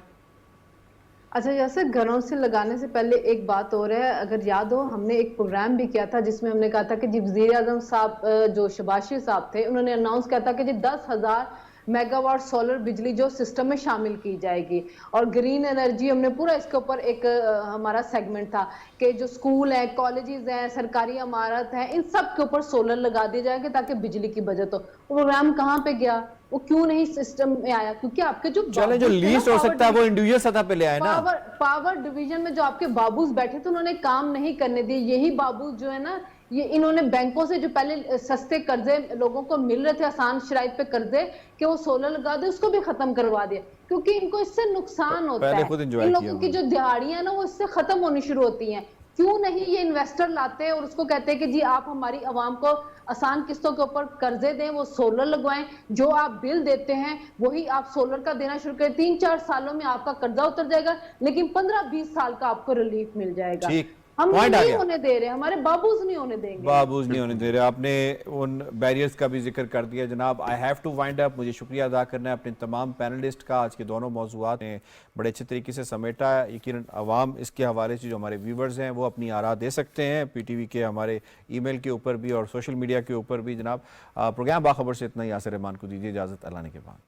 अच्छा, जैसे घरों से लगाने से पहले एक बात और है, अगर याद हो हमने एक प्रोग्राम भी किया था जिसमें हमने कहा था कि जी वजीर आजम साहब जो शहबाज शरीफ साहब थे, उन्होंने अनाउंस किया था कि जी 10,000 मेगावाट सोलर बिजली जो सिस्टम में शामिल की जाएगी। और ग्रीन एनर्जी हमने पूरा इसके ऊपर एक हमारा सेगमेंट था कि जो स्कूल है, कॉलेजेस हैं, सरकारी इमारत है, इन सब के ऊपर सोलर लगा दिए जाएंगे ताकि बिजली की बचत हो। प्रोग्राम कहाँ पे गया, वो क्यों नहीं सिस्टम में आया? क्योंकि आपके जो लीस्ट हो सकता है वो इंडिविजुअल सतह पे ले आए ना। पावर डिवीजन में जो आपके बाबूज बैठे थे उन्होंने काम नहीं करने दिए। यही बाबूज जो है ना, ये इन्होंने बैंकों से जो पहले सस्ते कर्जे लोगों को मिल रहे थे, आसान शराइत पे कर्जे, कि वो सोलर लगा दे, उसको भी खत्म करवा दिया, क्योंकि इनको इससे नुकसान होता है। इन लोगों की जो दिहाड़ियां ना वो इससे खत्म होनी शुरू होती हैं। क्यों नहीं ये इन्वेस्टर लाते हैं और उसको कहते हैं कि जी आप हमारी आवाम को आसान किस्तों के ऊपर कर्जे दें, वो सोलर लगवाएं, जो आप बिल देते हैं वही आप सोलर का देना शुरू करें। 3-4 सालों में आपका कर्जा उतर जाएगा, लेकिन 15-20 साल का आपको रिलीफ मिल जाएगा। हम नहीं होने दे रहे, हमारे बाबूज नहीं होने देंगे। बाबूज नहीं होने दे रहे। आपने उन बैरियर्स का भी जिक्र कर दिया जनाब। I have to wind up. मुझे शुक्रिया अदा करना है अपने तमाम पैनलिस्ट का। आज के दोनों मौजूआत ने बड़े अच्छे तरीके से समेटा। यकीनन अवाम इसके हवाले से जो हमारे व्यूवर्स हैं वो अपनी आरा दे सकते हैं PTV के हमारे ईमेल के ऊपर भी और सोशल मीडिया के ऊपर भी। जनाब प्रोग्राम बाखबर से इतना ही। यासिर रहमान को दीजिए इजाज़त। अल्लाह ने के बाद।